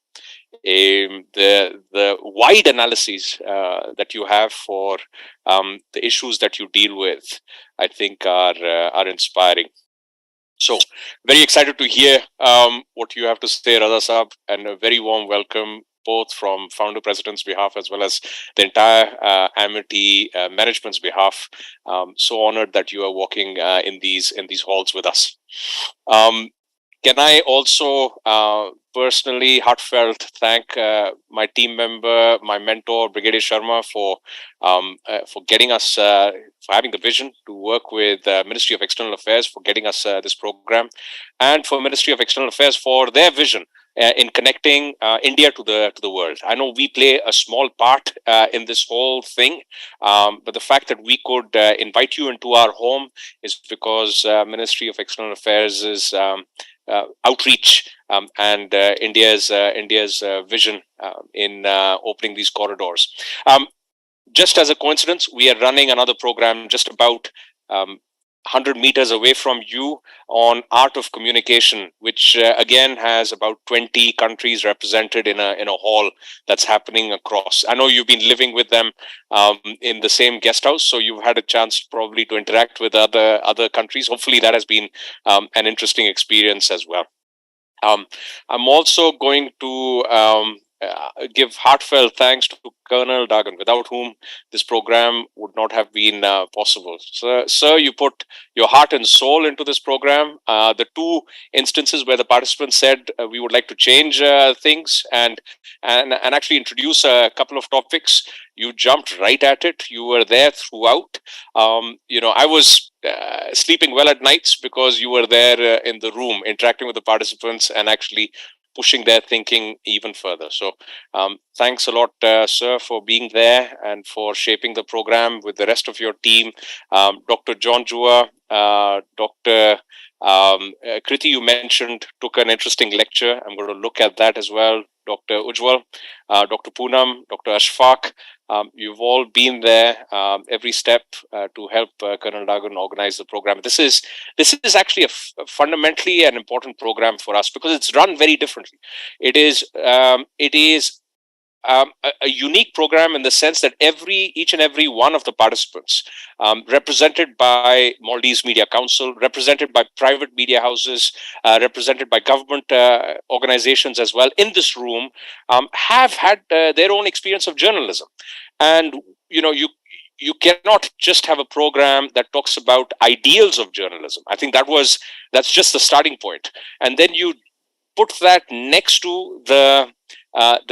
wide analyses that you have for the issues that you deal with, I think are inspiring. So very excited to hear what you have to say, Raza Saab, and a very warm welcome both from Founder President's behalf as well as the entire Amity management's behalf. So honored that you are walking in these halls with us. Can I also personally heartfelt thank my team member, my mentor, Brigadier Sharma, for getting us, for having the vision to work with Ministry of External Affairs, for getting us this program, and for Ministry of External Affairs for their vision in connecting India to the world. I know we play a small part in this whole thing, but the fact that we could invite you into our home is because Ministry of External Affairs is outreach and India's vision in opening these corridors. Just as a coincidence, we are running another program just about 100 meters away from you on art of communication, which again has about 20 countries represented in a hall that's happening across. I know you've been living with them in the same guest house, so you've had a chance probably to interact with other countries. Hopefully that has been an interesting experience as well. I'm also going to give heartfelt thanks to Colonel Dagan, without whom this program would not have been possible. So, sir, you put your heart and soul into this program. The 2 instances where the participants said we would like to change things and actually introduce a couple of topics, you jumped right at it. You were there throughout. I was sleeping well at nights because you were there in the room interacting with the participants and actually pushing their thinking even further. So thanks a lot, sir, for being there and for shaping the program with the rest of your team. Dr. John Jua, Dr. Kriti, you mentioned, took an interesting lecture. I'm going to look at that as well. Dr. Ujwal, Dr. Poonam, Dr. Ashfaq, you've all been there every step to help Colonel Dagan organize the program. This is actually a fundamentally an important program for us because it's run very differently. It is a unique program in the sense that each and every one of the participants, represented by Maldives Media Council, represented by private media houses, represented by government organizations as well in this room, have had their own experience of journalism. And, you cannot just have a program that talks about ideals of journalism. I think that's just the starting point. And then you put that next to the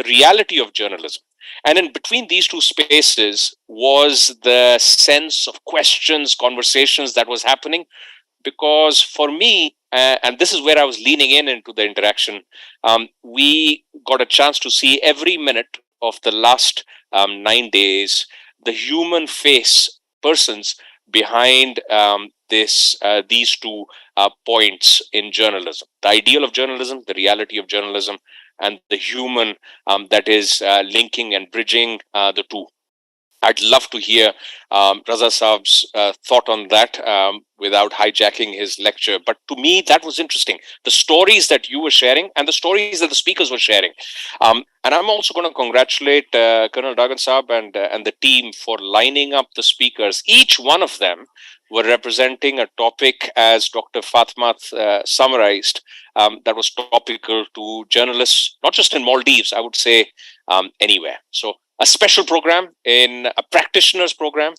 reality of journalism. And in between these two spaces was the sense of questions, conversations that was happening. Because for me, and this is where I was leaning into the interaction, we got a chance to see every minute of the last 9 days, the human face, persons behind these two points in journalism: the ideal of journalism, the reality of journalism, and the human that is linking and bridging the two. I'd love to hear Raza Saab's thought on that without hijacking his lecture. But to me, that was interesting. The stories that you were sharing and the stories that the speakers were sharing. And I'm also going to congratulate Colonel Dagan Saab and the team for lining up the speakers. Each one of them were representing a topic, as Dr. Fatma summarized, that was topical to journalists, not just in Maldives, I would say anywhere. So a special program, in a practitioner's program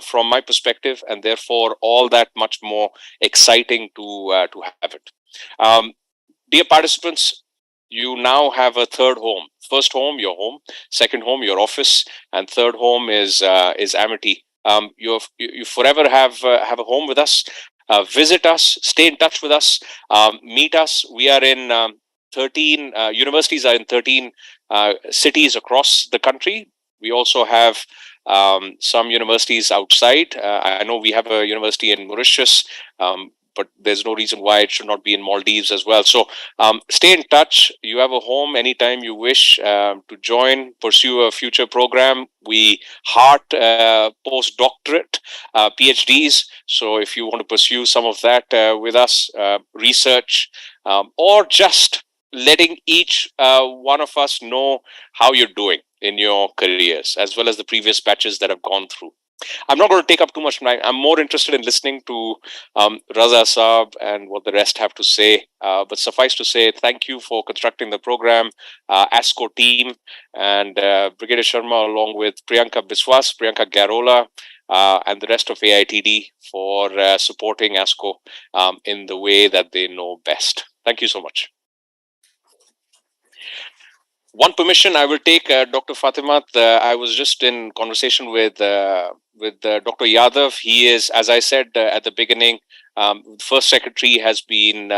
from my perspective, and therefore all that much more exciting to have it. Dear participants, you now have a third home. First home, your home. Second home, your office, and third home is Amity. You forever have a home with us. Visit us, stay in touch with us, meet us. We are in 13 universities are in 13 cities across the country. We also have some universities outside. I know we have a university in Mauritius, but there's no reason why it should not be in Maldives as well. So stay in touch. You have a home anytime you wish to join, pursue a future program. We heart postdoctorate PhDs. So if you want to pursue some of that with us, research, or just letting each one of us know how you're doing in your careers, as well as the previous batches that have gone through. I'm not going to take up too much time. I'm more interested in listening to Raza Saab and what the rest have to say. But suffice to say, thank you for constructing the program, ASCO team, and Brigadier Sharma, along with Priyanka Biswas, Priyanka Garola, and the rest of AITD for supporting ASCO in the way that they know best. Thank you so much. One permission I will take, Dr. Fatimat. I was just in conversation with Dr. Yadav. He is, as I said at the beginning, first secretary has been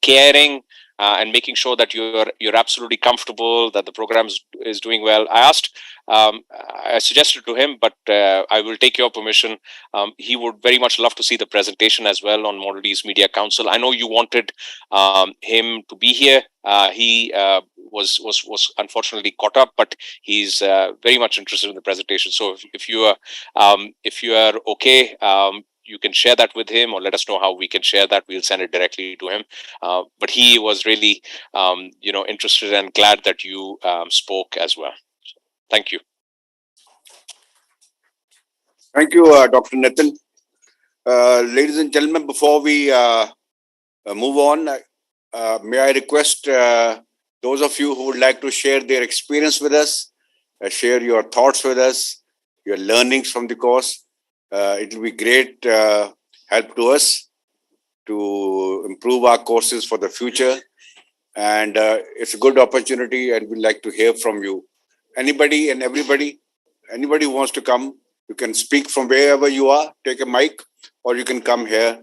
caring and making sure that you're absolutely comfortable, that the program is doing well. I suggested to him, but I will take your permission. He would very much love to see the presentation as well on Maldives Media Council. I know you wanted him to be here. He was unfortunately caught up, but he's very much interested in the presentation. So if you are okay, you can share that with him, or let us know how we can share that. We'll send it directly to him. But he was really, interested and glad that you spoke as well. So, thank you. Thank you, Dr. Nitin. Ladies and gentlemen, before we move on, may I request those of you who would like to share their experience with us, share your thoughts with us, your learnings from the course. It will be great help to us to improve our courses for the future. And it's a good opportunity, and we'd like to hear from you. Anybody and everybody, anybody who wants to come, you can speak from wherever you are, take a mic, or you can come here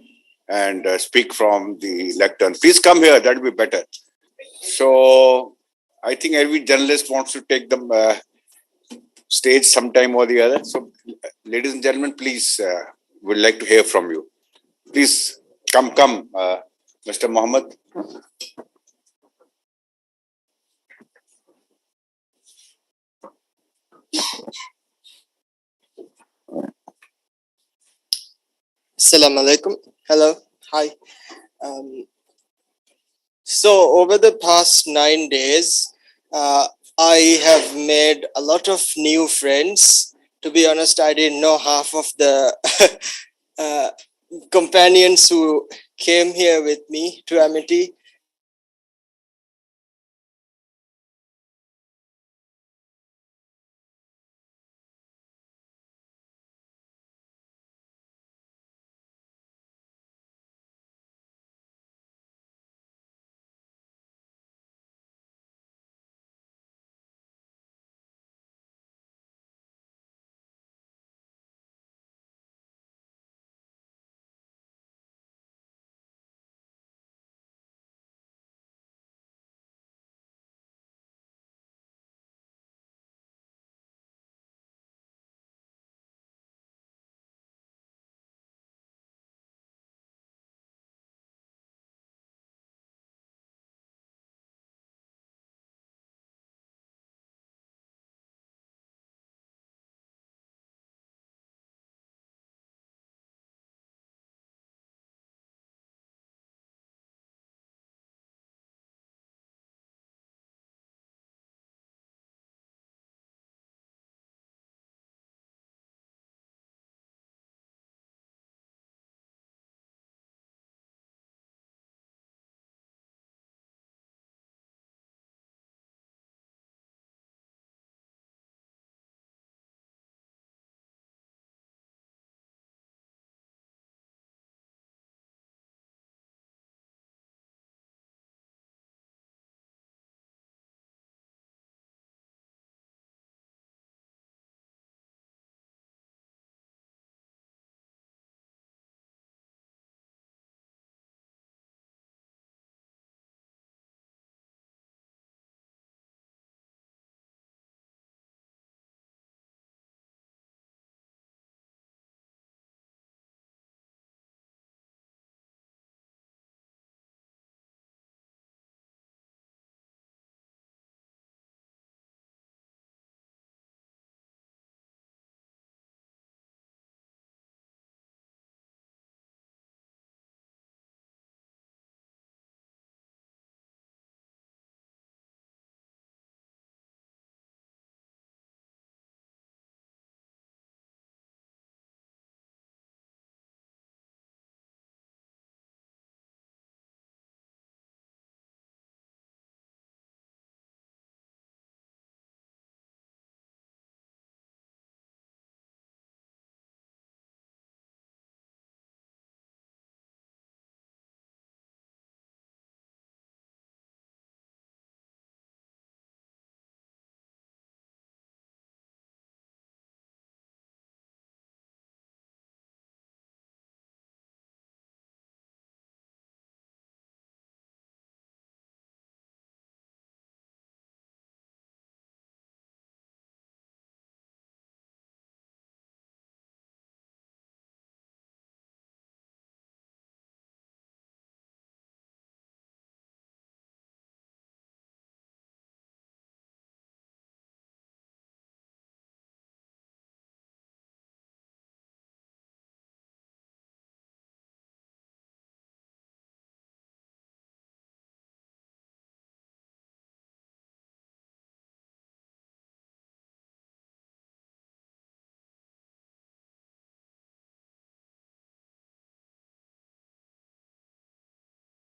and speak from the lectern. Please come here, that will be better. So I think every journalist wants to take the stage sometime or the other. So ladies and gentlemen, please, we'd like to hear from you. Please come, Mr. Mohammed. Assalamu alaikum. Hello. Hi. So over the past 9 days, I have made a lot of new friends. To be honest, I didn't know half of the companions who came here with me to Amity.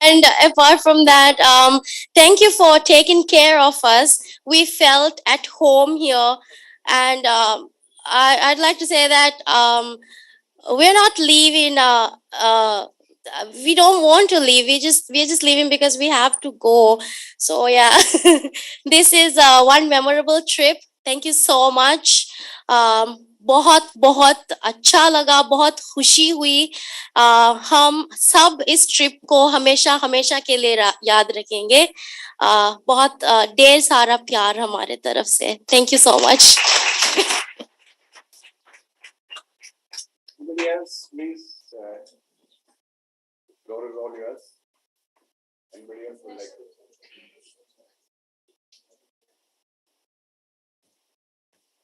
And apart from that, thank you for taking care of us. We felt at home here, and I'd like to say that we're not leaving. We don't want to leave. We're just leaving because we have to go. So yeah, this is one memorable trip. Thank you so much. बहुत बहुत अच्छा लगा, बहुत खुशी हुई. हम सब इस ट्रिप को हमेशा हमेशा के लिए याद रखेंगे. बहुत ढेर सारा प्यार हमारे तरफ से. Thank you so much. Anybody else, please? Floor is all yours. Anybody else would like to?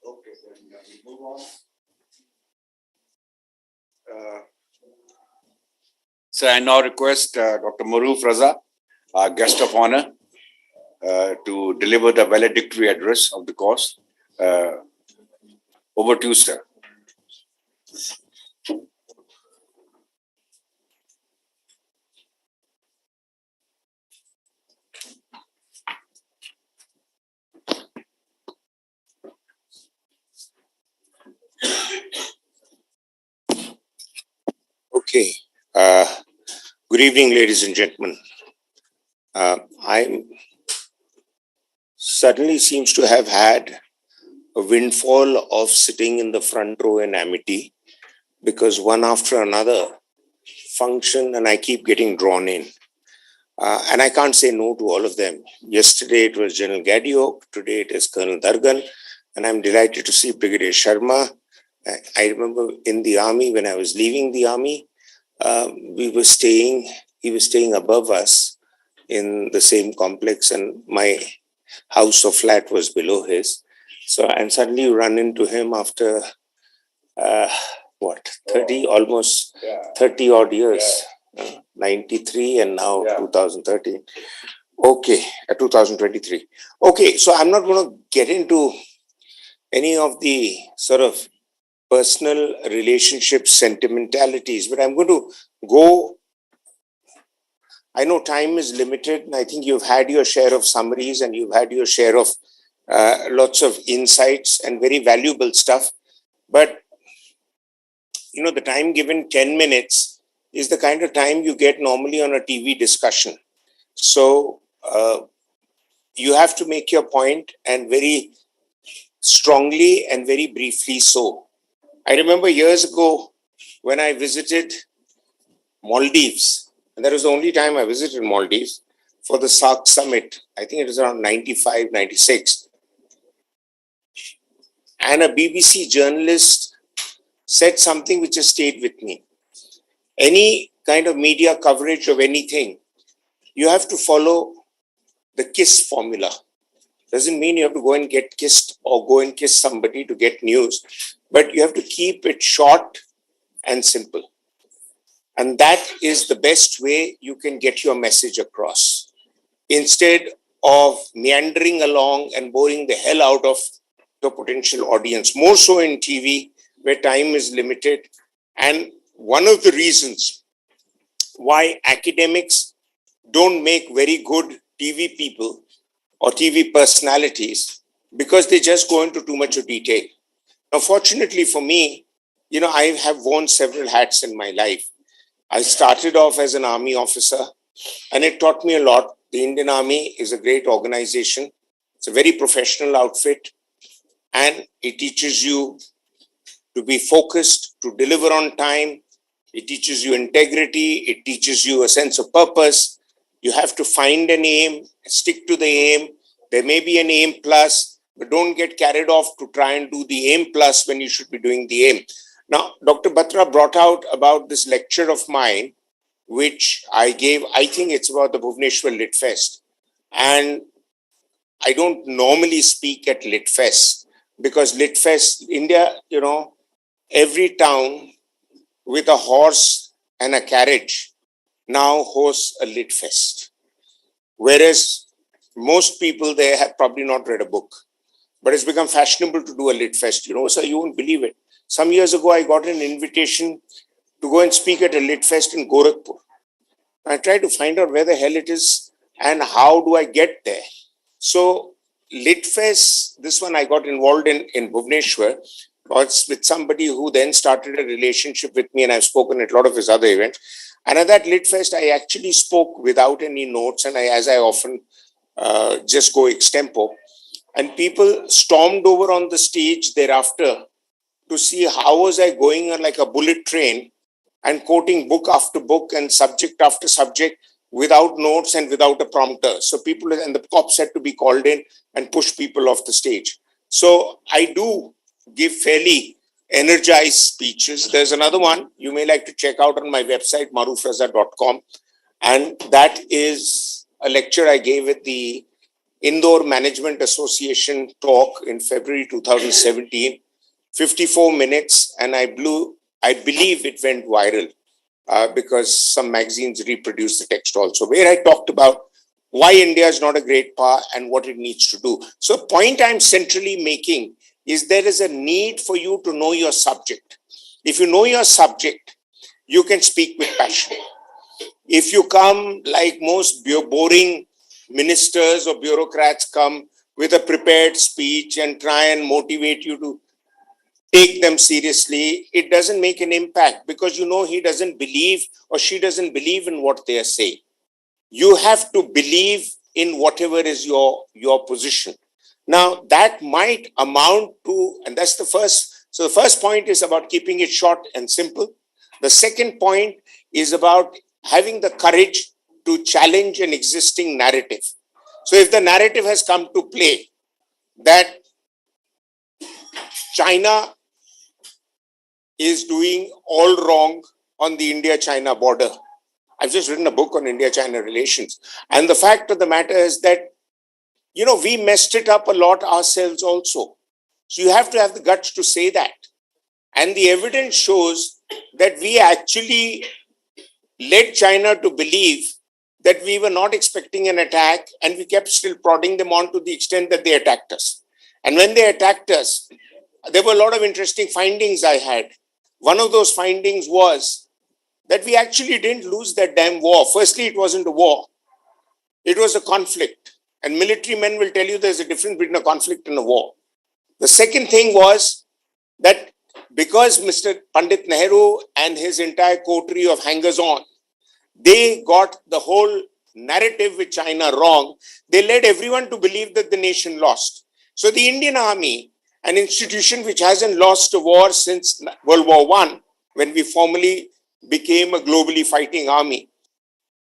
Okay, then we move on. So I now request Dr. Maroof Raza, our guest of honor, to deliver the valedictory address of the course. Over to you, sir. Okay. Good evening, ladies and gentlemen. I suddenly seems to have had a windfall of sitting in the front row in Amity, because one after another function and I keep getting drawn in. And I can't say no to all of them. Yesterday it was General Gadiok, today it is Colonel Dargan, and I'm delighted to see Brigadier Sharma. I remember in the army, when I was leaving the army, he was staying above us in the same complex, and my house or flat was below his. So, and suddenly you run into him after, 30 odd years, 93 and now 2013. Okay, 2023. Okay, so I'm not going to get into any of the sort of personal relationships, sentimentalities, but I'm going to go. I know time is limited, and I think you've had your share of summaries and you've had your share of lots of insights and very valuable stuff. But, you know, the time given, 10 minutes, is the kind of time you get normally on a TV discussion. So you have to make your point, and very strongly and very briefly so. I remember years ago when I visited Maldives, and that was the only time I visited Maldives for the SARC summit. I think it was around 95, 96. And a BBC journalist said something which has stayed with me. Any kind of media coverage of anything, you have to follow the KISS formula. Doesn't mean you have to go and get kissed or go and kiss somebody to get news, but you have to keep it short and simple. And that is the best way you can get your message across. Instead of meandering along and boring the hell out of the potential audience, more so in TV where time is limited. And one of the reasons why academics don't make very good TV people or TV personalities, because they just go into too much of detail. Now, fortunately for me, you know, I have worn several hats in my life. I started off as an army officer, and it taught me a lot. The Indian Army is a great organization. It's a very professional outfit, and it teaches you to be focused, to deliver on time. It teaches you integrity. It teaches you a sense of purpose. You have to find an aim, stick to the aim. There may be an aim plus, but don't get carried off to try and do the aim plus when you should be doing the aim. Now, Dr. Batra brought out about this lecture of mine, which I gave. I think it's about the Bhubaneswar Lit Fest. And I don't normally speak at Lit Fest, because Lit Fest, India, you know, every town with a horse and a carriage now hosts a Lit Fest. Whereas most people there have probably not read a book, but it's become fashionable to do a Lit Fest. You know, so you won't believe it. Some years ago, I got an invitation to go and speak at a Lit Fest in Gorakhpur. I try to find out where the hell it is and how do I get there. So Litfest, this one I got involved in Bhubaneswar, was with somebody who then started a relationship with me, and I've spoken at a lot of his other events. And at that Litfest, I actually spoke without any notes, and as I often just go extempo. And people stormed over on the stage thereafter to see how was I going on like a bullet train and quoting book after book and subject after subject without notes and without a prompter. So people and the cops had to be called in and push people off the stage. So I do give fairly energized speeches. There's another one you may like to check out on my website, marufraza.com. And that is a lecture I gave at the Indore Management Association talk in February 2017. 54 minutes, and I believe it went viral because some magazines reproduced the text also, where I talked about why India is not a great power and what it needs to do. So the point I'm centrally making is there is a need for you to know your subject. If you know your subject, you can speak with passion. If you come like most boring ministers or bureaucrats come with a prepared speech and try and motivate you to take them seriously, it doesn't make an impact because you know he doesn't believe or she doesn't believe in what they are saying. You have to believe in whatever is your position. Now that might amount to, and that's the first. So the first point is about keeping it short and simple. The second point is about having the courage to challenge an existing narrative. So if the narrative has come to play that China is doing all wrong on the India-China border. I've just written a book on India-China relations. And the fact of the matter is that, you know, we messed it up a lot ourselves also. So you have to have the guts to say that. And the evidence shows that we actually led China to believe that we were not expecting an attack and we kept still prodding them on to the extent that they attacked us. And when they attacked us, there were a lot of interesting findings I had. One of those findings was that we actually didn't lose that damn war. Firstly, it wasn't a war. It was a conflict. And military men will tell you there's a difference between a conflict and a war. The second thing was that because Mr. Pandit Nehru and his entire coterie of hangers-on, they got the whole narrative with China wrong, they led everyone to believe that the nation lost. So the Indian Army, an institution which hasn't lost a war since World War I, when we formally became a globally fighting army,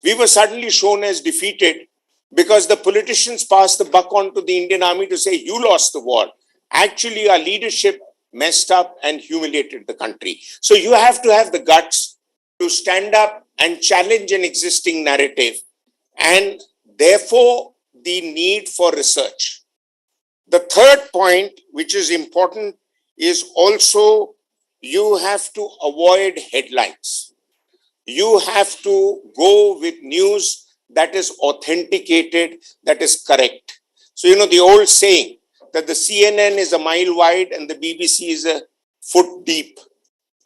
we were suddenly shown as defeated because the politicians passed the buck on to the Indian Army to say, you lost the war. Actually, our leadership messed up and humiliated the country. So you have to have the guts to stand up and challenge an existing narrative, and therefore the need for research. The third point, which is important, is also you have to avoid headlines. You have to go with news that is authenticated, that is correct. So, you know, the old saying that the CNN is a mile wide and the BBC is a foot deep.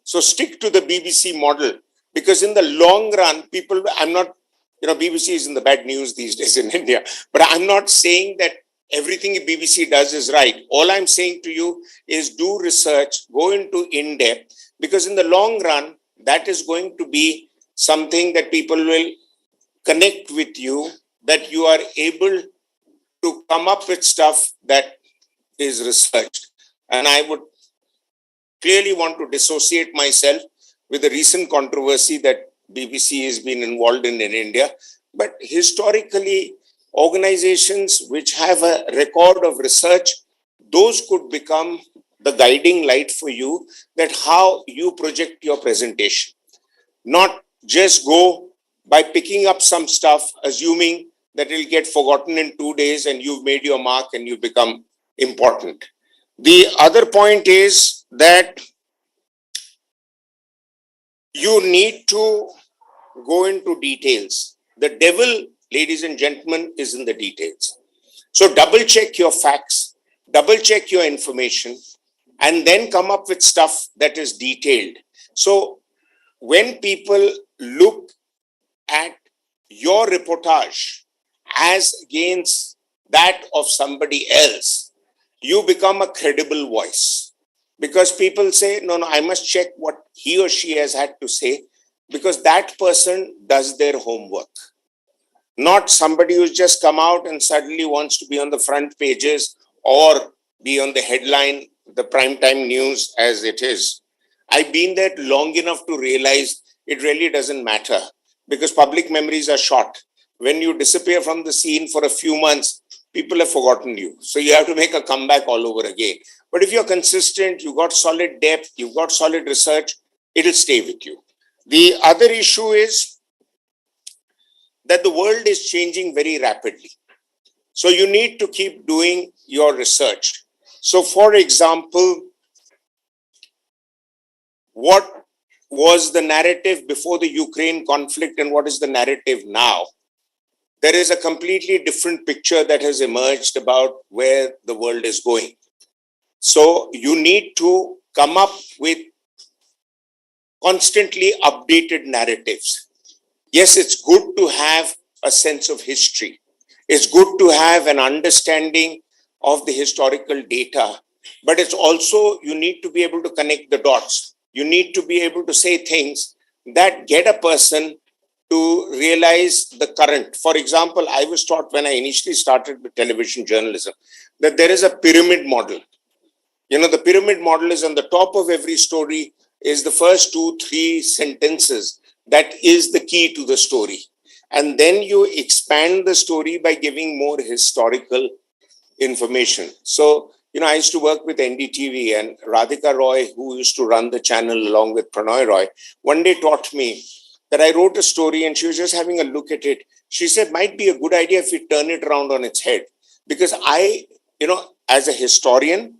So stick to the BBC model, because in the long run, people, I'm not, you know, BBC is in the bad news these days in India, but I'm not saying that everything BBC does is right. All I'm saying to you is do research, go into in-depth, because in the long run, that is going to be something that people will connect with you, that you are able to come up with stuff that is researched. And I would clearly want to dissociate myself with the recent controversy that BBC has been involved in India. But historically, organizations which have a record of research, those could become the guiding light for you, that how you project your presentation. Not just go by picking up some stuff, assuming that it will get forgotten in 2 days and you've made your mark and you become important. The other point is that you need to go into details. The devil, ladies and gentlemen, is in the details. So double check your facts, double check your information, and then come up with stuff that is detailed. So when people look at your reportage as against that of somebody else, you become a credible voice. Because people say, no, I must check what he or she has had to say, because that person does their homework. Not somebody who's just come out and suddenly wants to be on the front pages or be on the headline, the primetime news as it is. I've been there long enough to realize it really doesn't matter, because public memories are short. When you disappear from the scene for a few months, people have forgotten you. So you have to make a comeback all over again. But if you're consistent, you've got solid depth, you've got solid research, it'll stay with you. The other issue is that the world is changing very rapidly. So you need to keep doing your research. So for example, what was the narrative before the Ukraine conflict and what is the narrative now? There is a completely different picture that has emerged about where the world is going. So you need to come up with constantly updated narratives. Yes, it's good to have a sense of history. It's good to have an understanding of the historical data, but it's also, you need to be able to connect the dots. You need to be able to say things that get a person to realize the current. For example, I was taught when I initially started with television journalism that there is a pyramid model. You know, the pyramid model is on the top of every story is the first 2-3 sentences that is the key to the story. And then you expand the story by giving more historical information. So, you know, I used to work with NDTV, and Radhika Roy, who used to run the channel along with Pranoy Roy, one day taught me that I wrote a story and she was just having a look at it. She said, might be a good idea if we turn it around on its head. Because I, you know, as a historian,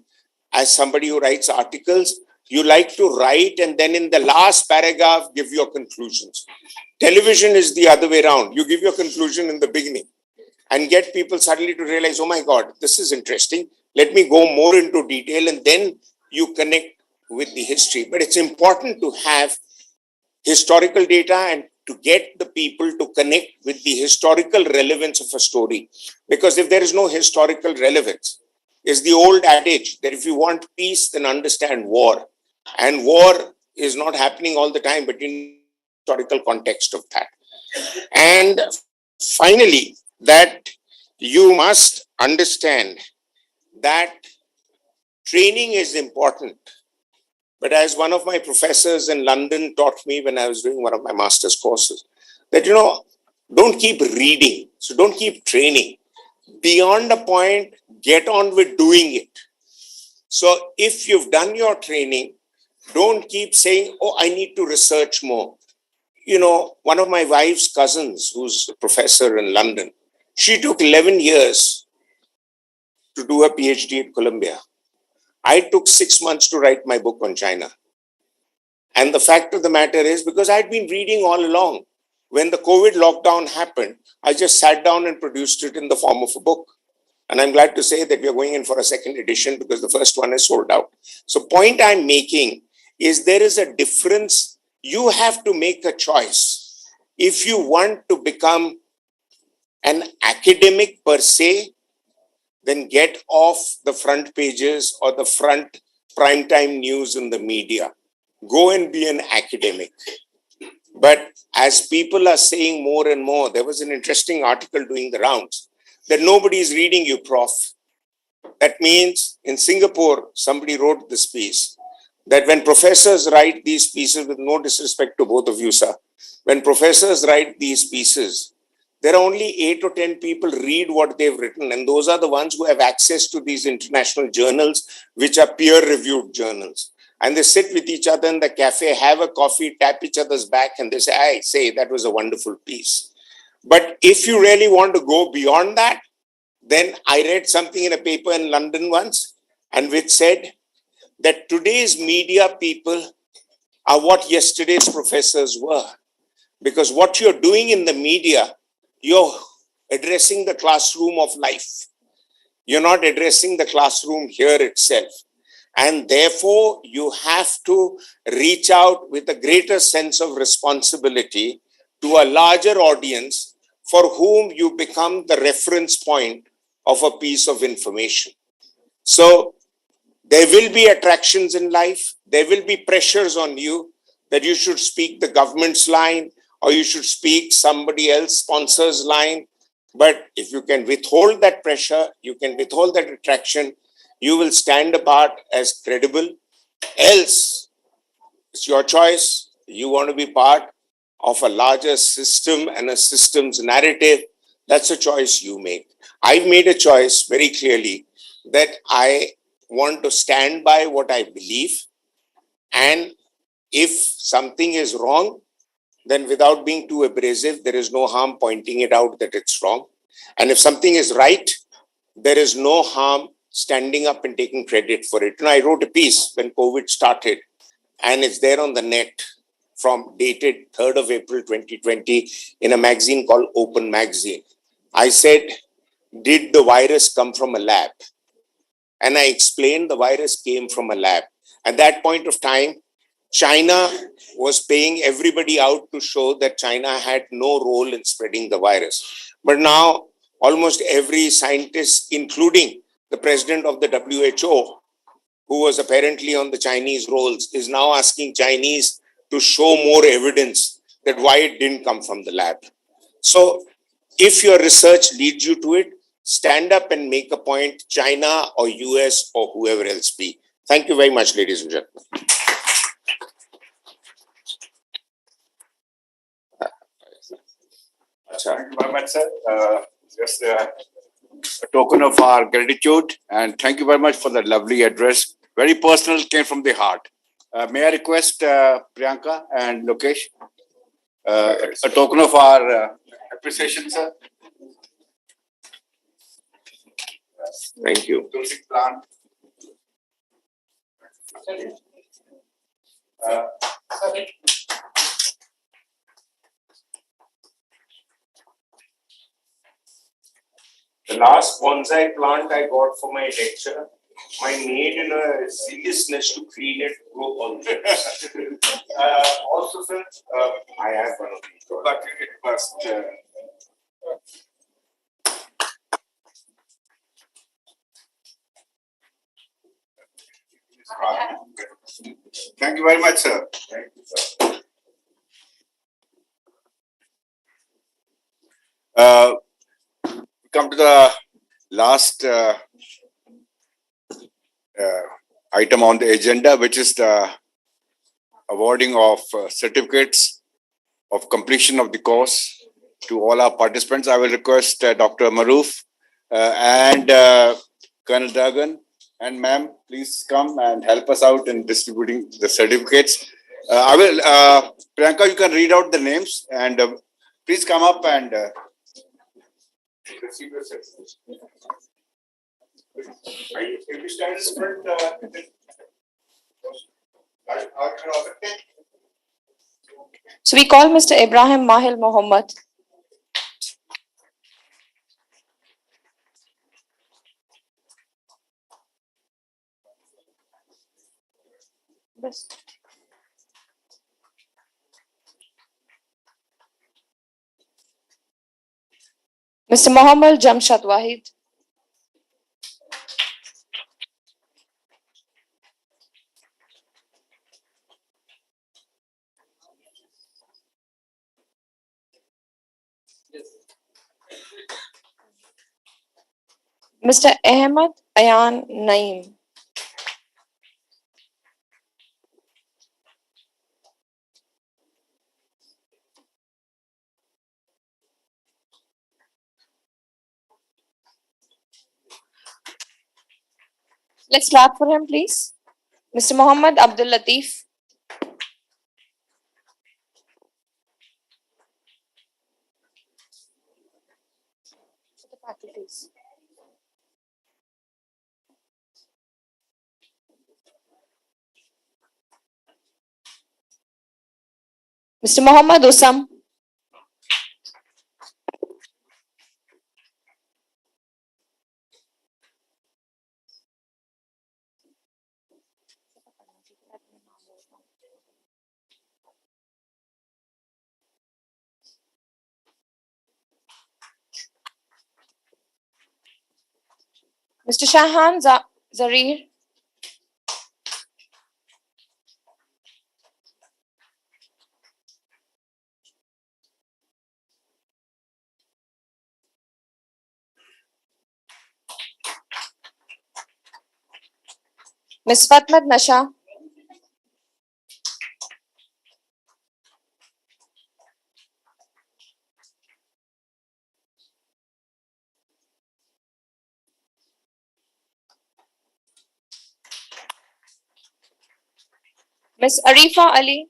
as somebody who writes articles, you like to write and then in the last paragraph, give your conclusions. Television is the other way around. You give your conclusion in the beginning and get people suddenly to realize, oh my God, this is interesting. Let me go more into detail, and then you connect with the history. But it's important to have historical data and to get the people to connect with the historical relevance of a story. Because if there is no historical relevance, it's the old adage that if you want peace, then understand war. And war is not happening all the time, but in historical context of that. And finally, that you must understand that training is important. But as one of my professors in London taught me when I was doing one of my master's courses, that, you know, don't keep reading. So don't keep training. Beyond a point, get on with doing it. So if you've done your training, don't keep saying, oh, I need to research more. You know, one of my wife's cousins, who's a professor in London, she took 11 years to do a PhD at Columbia. I took 6 months to write my book on China. And the fact of the matter is, because I'd been reading all along, when the COVID lockdown happened, I just sat down and produced it in the form of a book. And I'm glad to say that we are going in for a second edition because the first one is sold out. So point I'm making is there is a difference. You have to make a choice. If you want to become an academic per se, then get off the front pages or the front primetime news in the media. Go and be an academic. But as people are saying more and more, there was an interesting article doing the rounds that nobody is reading you, Prof. That means in Singapore, somebody wrote this piece that when professors write these pieces, with no disrespect to both of you, sir, when professors write these pieces, there are only 8 or 10 people read what they've written. And those are the ones who have access to these international journals, which are peer-reviewed journals. And they sit with each other in the cafe, have a coffee, tap each other's back, and they say, I say, that was a wonderful piece. But if you really want to go beyond that, then I read something in a paper in London once, and which said that today's media people are what yesterday's professors were. Because what you're doing in the media, you're addressing the classroom of life. You're not addressing the classroom here itself. And therefore, you have to reach out with a greater sense of responsibility to a larger audience for whom you become the reference point of a piece of information. So there will be attractions in life. There will be pressures on you that you should speak the government's line or you should speak somebody else sponsor's line. But if you can withhold that pressure, you can withhold that attraction, you will stand apart as credible. Else, it's your choice. You want to be part of a larger system and a system's narrative. That's a choice you make. I've made a choice very clearly that I want to stand by what I believe. And if something is wrong, then without being too abrasive, there is no harm pointing it out that it's wrong. And if something is right, there is no harm standing up and taking credit for it. And I wrote a piece when COVID started, and it's there on the net from dated 3rd of April 2020 in a magazine called Open Magazine. I said, did the virus come from a lab? And I explained the virus came from a lab. At that point of time, China was paying everybody out to show that China had no role in spreading the virus. But now, almost every scientist, including the president of the WHO, who was apparently on the Chinese rolls, is now asking Chinese to show more evidence that why it didn't come from the lab. So if your research leads you to it, stand up and make a point, China or US or whoever else be. Thank you very much, ladies and gentlemen. Thank you very much, sir. Just a token of our gratitude, and thank you very much for that lovely address. Very personal, came from the heart. May I request Priyanka and Lokesh, a token of our appreciation, sir. Thank you. Tulsi plant. The last bonsai plant I got for my lecture, my maid in a seriousness to clean it, grow all also, sir, I have one of these. But it must. Thank you very much, sir. Thank you, sir. Come to the last item on the agenda, which is the awarding of certificates of completion of the course to all our participants. I will request Dr. Maroof and Colonel Dragan and ma'am, please come and help us out in distributing the certificates. Priyanka, you can read out the names and please come up and receive your certificates. If you stand in front, So we call Mr. Ibrahim Mahil Mohammed. Mr. Mohammed Jamshad Wahid. Mr. Ahmed Ayan Naeem. Let's clap for him, please. Mr. Mohammed Abdul Latif. Mr. Mohammed Usam. Mr. Shahan Zarir. Ms. Fatmat Nasha. Ms. Arifa Ali.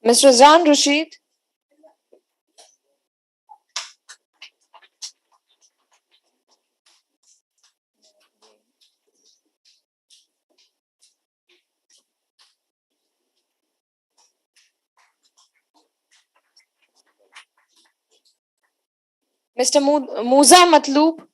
Ms. Razan Rashid. Mr. Musa Matloob.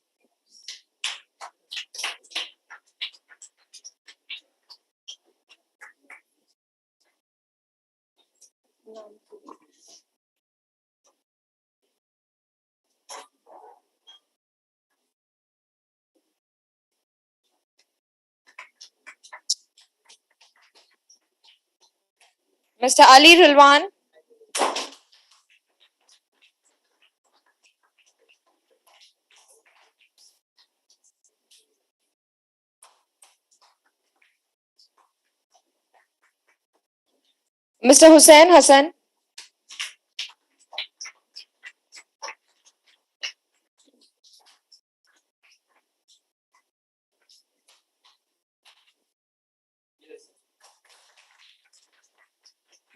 Mr. Ali Rilwan. Mr. Hussain Hassan.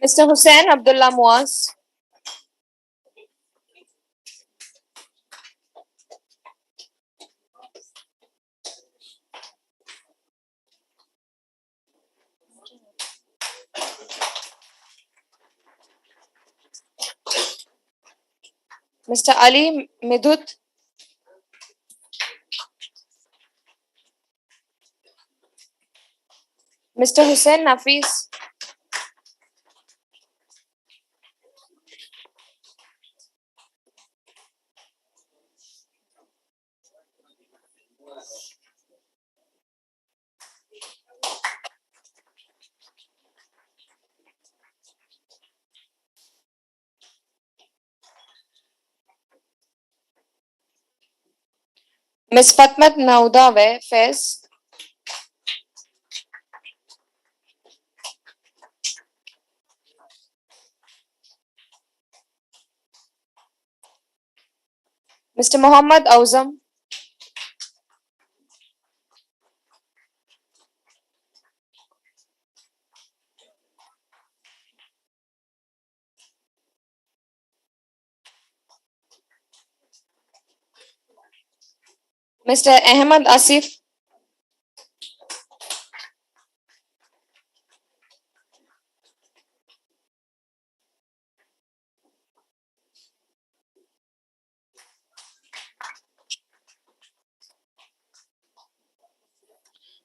Mr. Hussain Abdullah Muaz. Mr. Ali Midhut. Mr. Hussain Nafis. Ms. Fatmat Naudawe Fez. Mr. Muhammad Auzam. Mr. Ahmad Asif.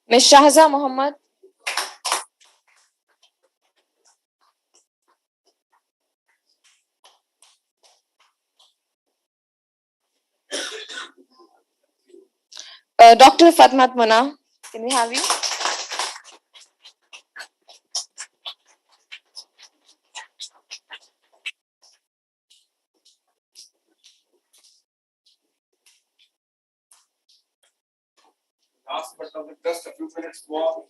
Ms. Shahza Muhammad. Dr. Fatmat Muna. Can we have you? Last but not just a few minutes more.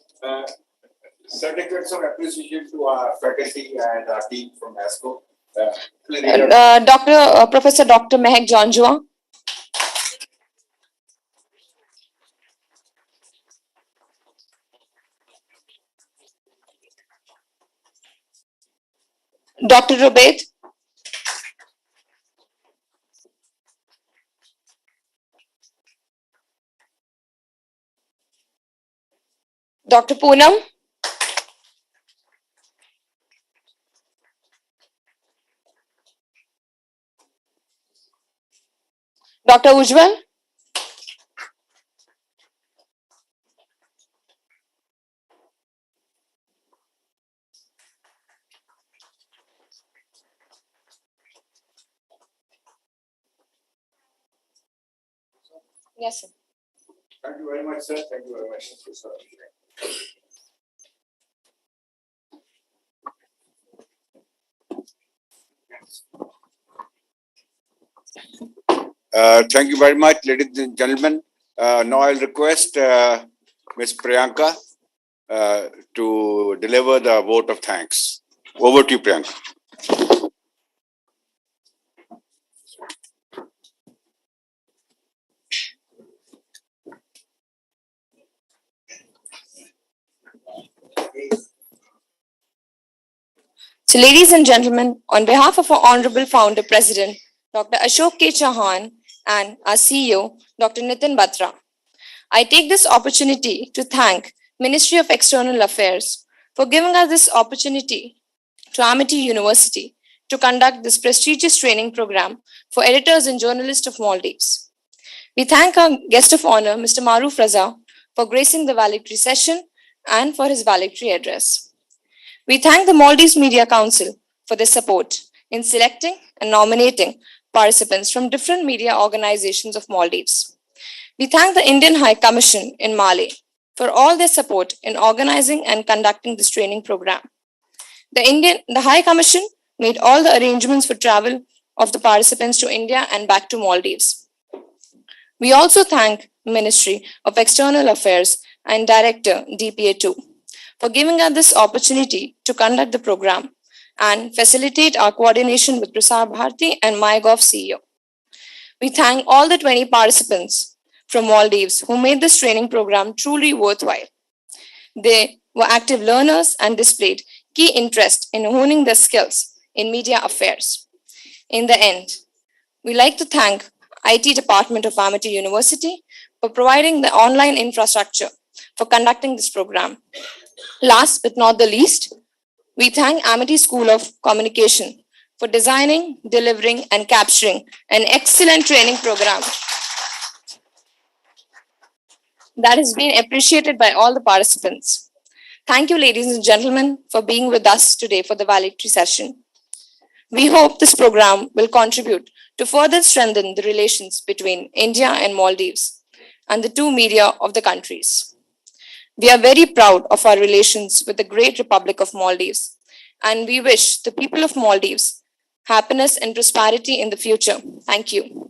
Certificates of appreciation to our faculty and our team from ASCO. Professor Dr. Mehak Janjua. Dr. Rubaid. Dr. Poonam. Dr. Ujjwal. Yes, sir. Thank you very much, sir. Thank you very much, sir. Thank you very much, ladies and gentlemen. Now I'll request Ms. Priyanka to deliver the vote of thanks. Over to you, Priyanka. So, ladies and gentlemen, on behalf of our Honorable Founder President, Dr. Ashok K. Chauhan, and our CEO, Dr. Nitin Batra, I take this opportunity to thank Ministry of External Affairs for giving us this opportunity to Amity University to conduct this prestigious training program for editors and journalists of Maldives. We thank our guest of honor, Mr. Maruf Raza, for gracing the valedictory session and for his valedictory address. We thank the Maldives Media Council for their support in selecting and nominating participants from different media organizations of Maldives. We thank the Indian High Commission in Male for all their support in organizing and conducting this training program. The High Commission made all the arrangements for travel of the participants to India and back to Maldives. We also thank Ministry of External Affairs and Director DPA2 for giving us this opportunity to conduct the program and facilitate our coordination with Prasar Bharati and MyGov CEO. We thank all the 20 participants from Maldives who made this training program truly worthwhile. They were active learners and displayed key interest in honing their skills in media affairs. In the end, we like to thank IT Department of Amity University for providing the online infrastructure for conducting this program. Last but not the least, we thank Amity School of Communication for designing, delivering, and capturing an excellent training program that has been appreciated by all the participants. Thank you, ladies and gentlemen, for being with us today for the valedictory session. We hope this program will contribute to further strengthen the relations between India and Maldives and the two media of the countries. We are very proud of our relations with the great Republic of Maldives, and we wish the people of Maldives happiness and prosperity in the future. Thank you.